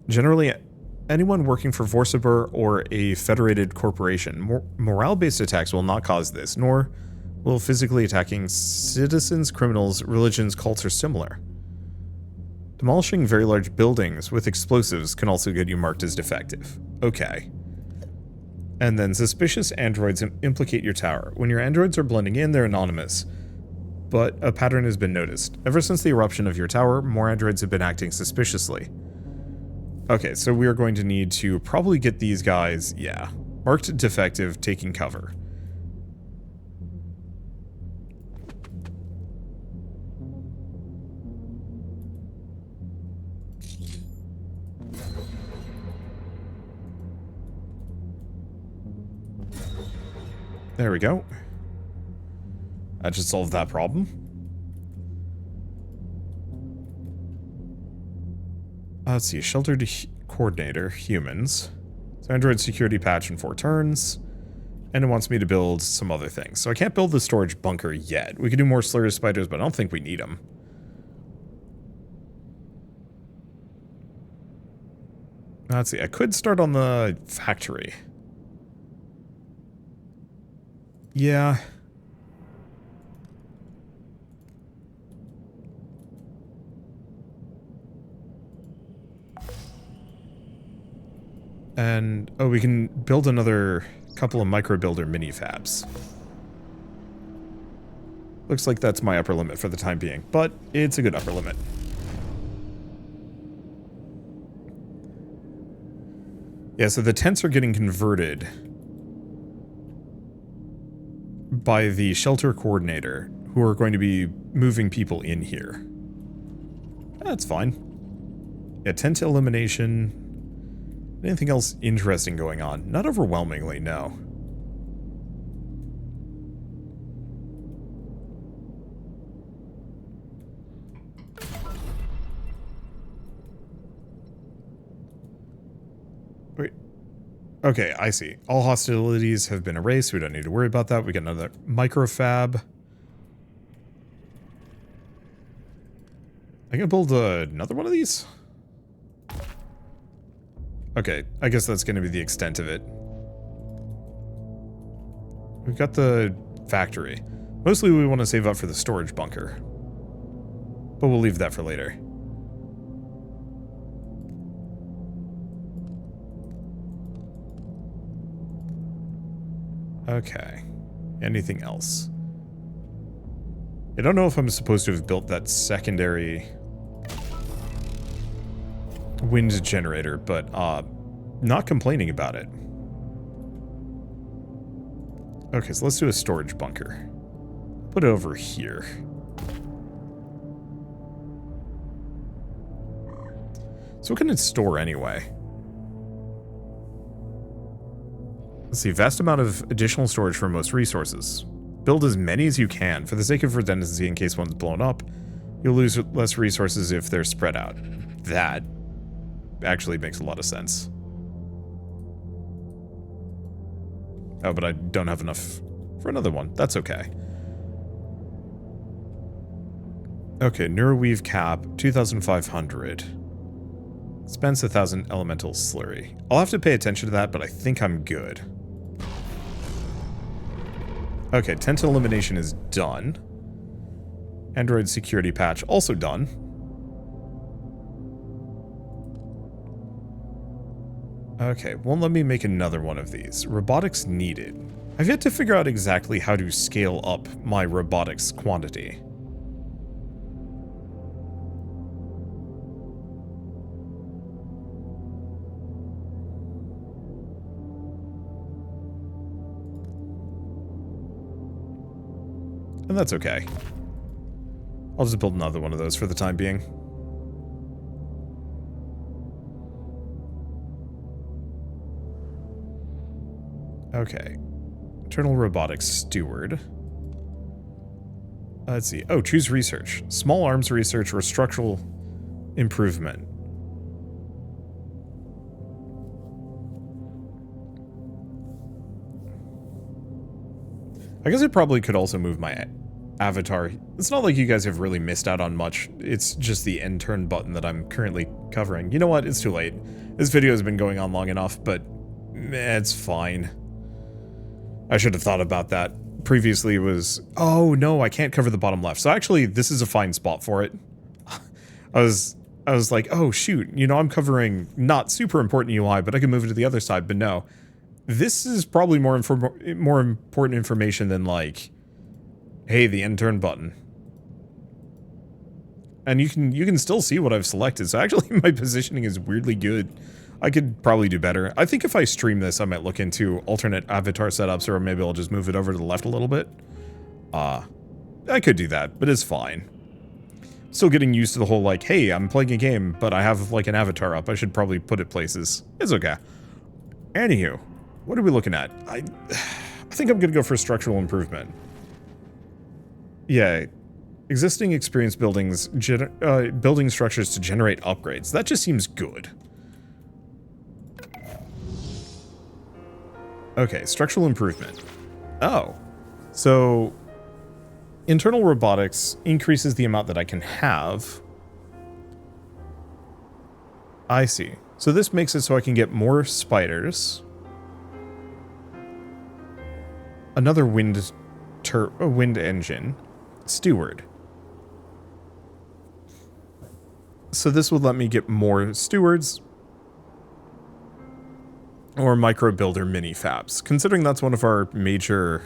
Generally, anyone working for Vorsaber or a federated corporation. Morale-based attacks will not cause this, nor will physically attacking citizens, criminals, religions, cults, or similar. Demolishing very large buildings with explosives can also get you marked as defective. Okay. And then suspicious androids implicate your tower. When your androids are blending in, they're anonymous. But a pattern has been noticed. Ever since the eruption of your tower, more androids have been acting suspiciously. Okay, so we are going to need to probably get these guys, yeah. Marked defective, taking cover. There we go. That should solve that problem. Let's see, sheltered coordinator, humans. So Android security patch in 4 turns. And it wants me to build some other things. So I can't build the storage bunker yet. We could do more slurry spiders, but I don't think we need them. Let's see, I could start on the factory. Yeah. And, oh, we can build another couple of micro-builder mini-fabs. Looks like that's my upper limit for the time being, but it's a good upper limit. Yeah, so the tents are getting converted by the shelter coordinator, who are going to be moving people in here. That's fine. Yeah, tent elimination. Anything else interesting going on? Not overwhelmingly, no. Wait. Okay, I see. All hostilities have been erased. We don't need to worry about that. We get another microfab. I can build another one of these? Okay, I guess that's going to be the extent of it. We've got the factory. Mostly we want to save up for the storage bunker. But we'll leave that for later. Okay. Anything else? I don't know if I'm supposed to have built that secondary wind generator, but not complaining about it. Okay, so let's do a storage bunker. Put it over here. So what can it store anyway? Let's see, vast amount of additional storage for most resources. Build as many as you can. For the sake of redundancy, in case one's blown up, you'll lose less resources if they're spread out. That actually makes a lot of sense. Oh, but I don't have enough for another one. That's okay. Okay, Neuroweave cap, 2,500. Spends 1,000 elemental slurry. I'll have to pay attention to that, but I think I'm good. Okay, tent elimination is done. Android security patch also done. Okay, won't let me make another one of these. Robotics needed. I've yet to figure out exactly how to scale up my robotics quantity. And that's okay. I'll just build another one of those for the time being. Okay. Internal robotics steward. Let's see. Oh, choose research. Small arms research or structural improvement. I guess I probably could also move my avatar. It's not like you guys have really missed out on much. It's just the end turn button that I'm currently covering. You know what? It's too late. This video has been going on long enough, but it's fine. I should have thought about that. Previously it was, oh no, I can't cover the bottom left. So actually, this is a fine spot for it. I was like, oh shoot, you know, I'm covering not super important UI, but I can move it to the other side, but no. This is probably more important information than like, hey, the end turn button. And you can still see what I've selected. So actually my positioning is weirdly good. I could probably do better. I think if I stream this, I might look into alternate avatar setups, or maybe I'll just move it over to the left a little bit. I could do that, but it's fine. Still getting used to the whole like, hey, I'm playing a game, but I have like an avatar up. I should probably put it places. It's okay. Anywho, what are we looking at? I think I'm gonna go for structural improvement. Yeah. Existing experience buildings, building structures to generate upgrades. That just seems good. Okay, structural improvement. Oh. So, internal robotics increases the amount that I can have. I see. So this makes it so I can get more spiders. Another wind engine. Steward. So this would let me get more stewards or micro builder mini fabs. Considering that's one of our major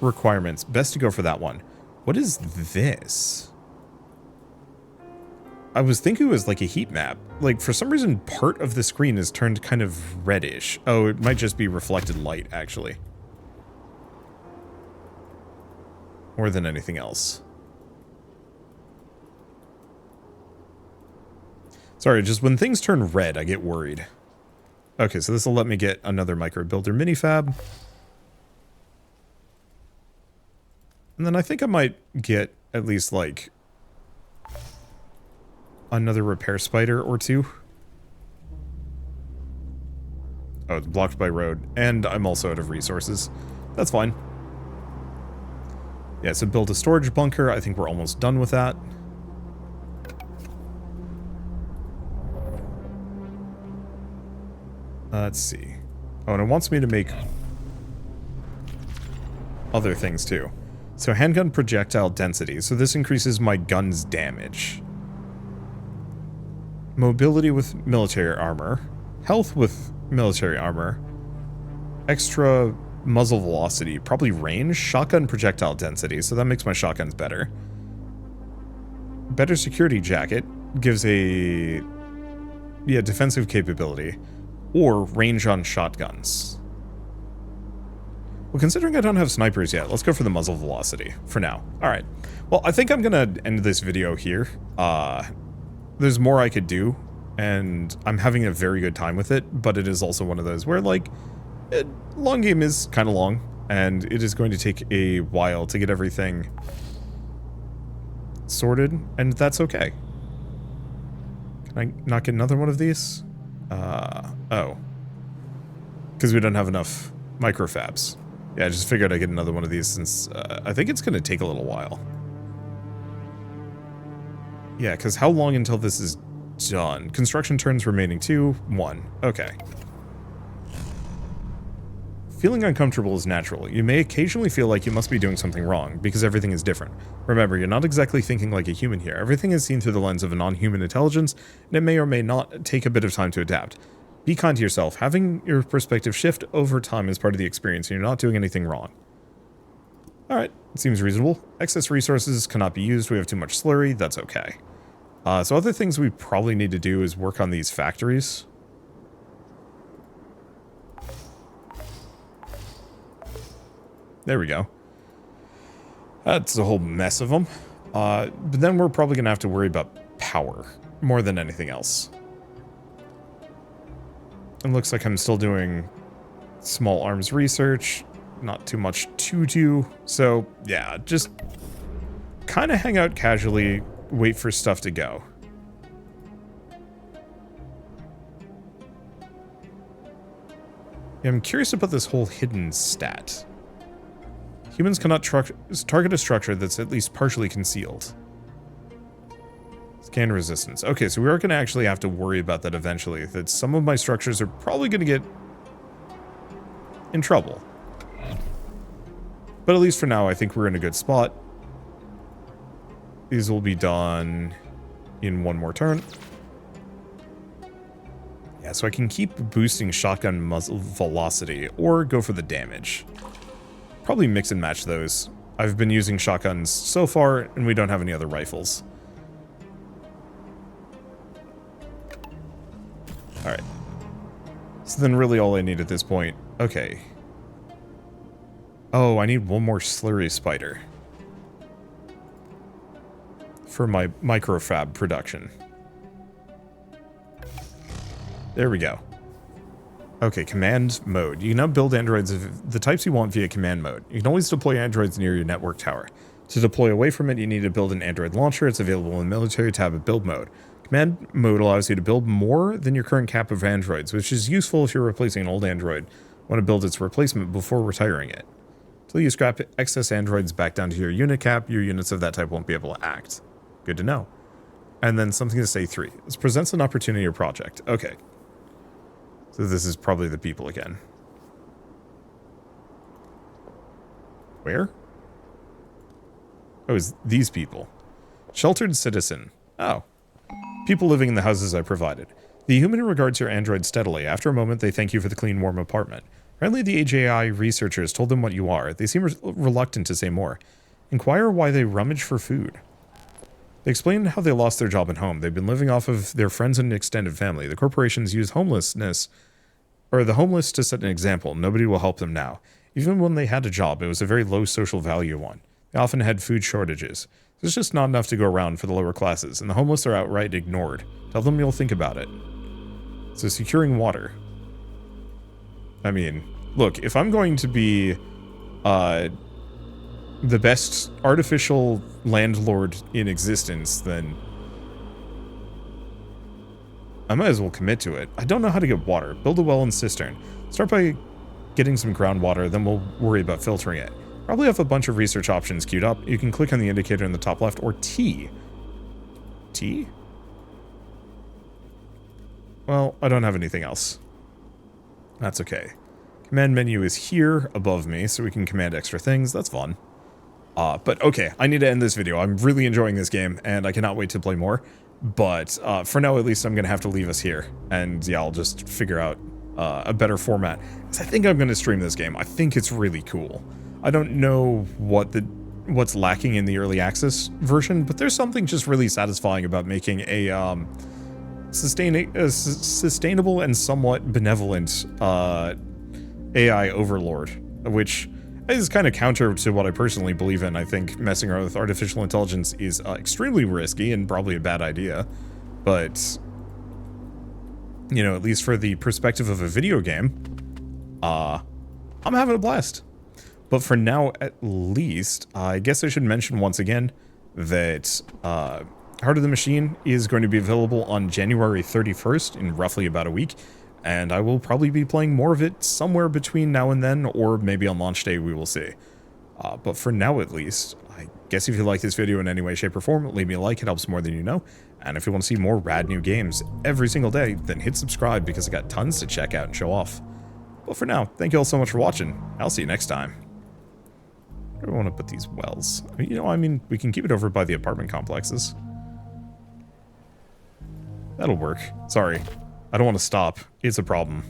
requirements, best to go for that one. What is this? I was thinking it was like a heat map. Like for some reason part of the screen is turned kind of reddish. Oh, it might just be reflected light actually. More than anything else. Sorry, just when things turn red, I get worried. Okay, so this will let me get another micro builder minifab. And then I think I might get at least like another repair spider or two. Oh, it's blocked by road. And I'm also out of resources. That's fine. Yeah, so build a storage bunker. I think we're almost done with that. Let's see. Oh, and it wants me to make other things too. So handgun projectile density. So this increases my gun's damage. Mobility with military armor. Health with military armor. Extra muzzle velocity. Probably range. Shotgun projectile density. So that makes my shotguns better. Better security jacket. Gives a... yeah, defensive capability. Or range on shotguns. Well, considering I don't have snipers yet, let's go for the muzzle velocity for now. Alright. Well, I think I'm gonna end this video here. There's more I could do, and I'm having a very good time with it, but it is also one of those where, like, long game is kind of long, and it is going to take a while to get everything sorted, and that's okay. Can I not get another one of these? Oh. Because we don't have enough microfabs. Yeah, I just figured I'd get another one of these since, I think it's going to take a little while. Yeah, because how long until this is done? Construction turns remaining 2, 1. Okay. Feeling uncomfortable is natural. You may occasionally feel like you must be doing something wrong, because everything is different. Remember, you're not exactly thinking like a human here. Everything is seen through the lens of a non-human intelligence, and it may or may not take a bit of time to adapt. Be kind to yourself. Having your perspective shift over time is part of the experience, and you're not doing anything wrong. Alright, it seems reasonable. Excess resources cannot be used. We have too much slurry. That's okay. So other things we probably need to do is work on these factories. There we go. That's a whole mess of them. But then we're probably going to have to worry about power more than anything else. It looks like I'm still doing small arms research. Not too much to do. So, yeah, just kind of hang out casually, wait for stuff to go. Yeah, I'm curious about this whole hidden stat. Humans cannot target a structure that's at least partially concealed. Scan resistance. Okay, so we are going to actually have to worry about that eventually. That some of my structures are probably going to get in trouble. But at least for now, I think we're in a good spot. These will be done in one more turn. Yeah, so I can keep boosting shotgun muzzle velocity or go for the damage. Probably mix and match those. I've been using shotguns so far, and we don't have any other rifles. Alright. So then really all I need at this point... Okay. Oh, I need one more slurry spider. For my microfab production. There we go. Okay, command mode. You can now build androids of the types you want via command mode. You can always deploy androids near your network tower. To deploy away from it, you need to build an android launcher. It's available in the military tab of build mode. Command mode allows you to build more than your current cap of androids, which is useful if you're replacing an old android. Want to build its replacement before retiring it. Until you scrap excess androids back down to your unit cap, your units of that type won't be able to act. Good to know. And then something to say 3. This presents an opportunity or project. Okay. So this is probably the people again. Where? Oh, it's these people. Sheltered citizen. Oh. People living in the houses I provided. The human regards your android steadily. After a moment, they thank you for the clean, warm apartment. Apparently, the AJI researchers told them what you are. They seem reluctant to say more. Inquire why they rummage for food. They explained how they lost their job and home. They've been living off of their friends and extended family. The corporations use homelessness... or the homeless to set an example. Nobody will help them now. Even when they had a job, it was a very low social value one. They often had food shortages. There's just not enough to go around for the lower classes, and the homeless are outright ignored. Tell them you'll think about it. So securing water. I mean, look, if I'm going to be the best artificial landlord in existence, then I might as well commit to it. I don't know how to get water. Build a well and cistern. Start by getting some groundwater, then we'll worry about filtering it. Probably have a bunch of research options queued up. You can click on the indicator in the top left, or T. T? Well, I don't have anything else. That's okay. Command menu is here above me, so we can command extra things. That's fun. But okay, I need to end this video. I'm really enjoying this game, and I cannot wait to play more. But for now, at least, I'm going to have to leave us here. And yeah, I'll just figure out a better format. 'Cause I think I'm going to stream this game. I think it's really cool. I don't know what's lacking in the early access version, but there's something just really satisfying about making a sustainable and somewhat benevolent AI overlord, which is kind of counter to what I personally believe in. I think messing around with artificial intelligence is extremely risky and probably a bad idea, but you know, at least for the perspective of a video game, I'm having a blast. But for now, at least, I guess I should mention once again that Heart of the Machine is going to be available on January 31st in roughly about a week, and I will probably be playing more of it somewhere between now and then, or maybe on launch day, we will see. But for now, at least, I guess if you like this video in any way, shape, or form, leave me a like. It helps more than you know. And if you want to see more rad new games every single day, then hit subscribe, because I got tons to check out and show off. But for now, thank you all so much for watching. I'll see you next time. Where do I want to put these wells? You know, I mean, we can keep it over by the apartment complexes. That'll work. Sorry. I don't want to stop. It's a problem.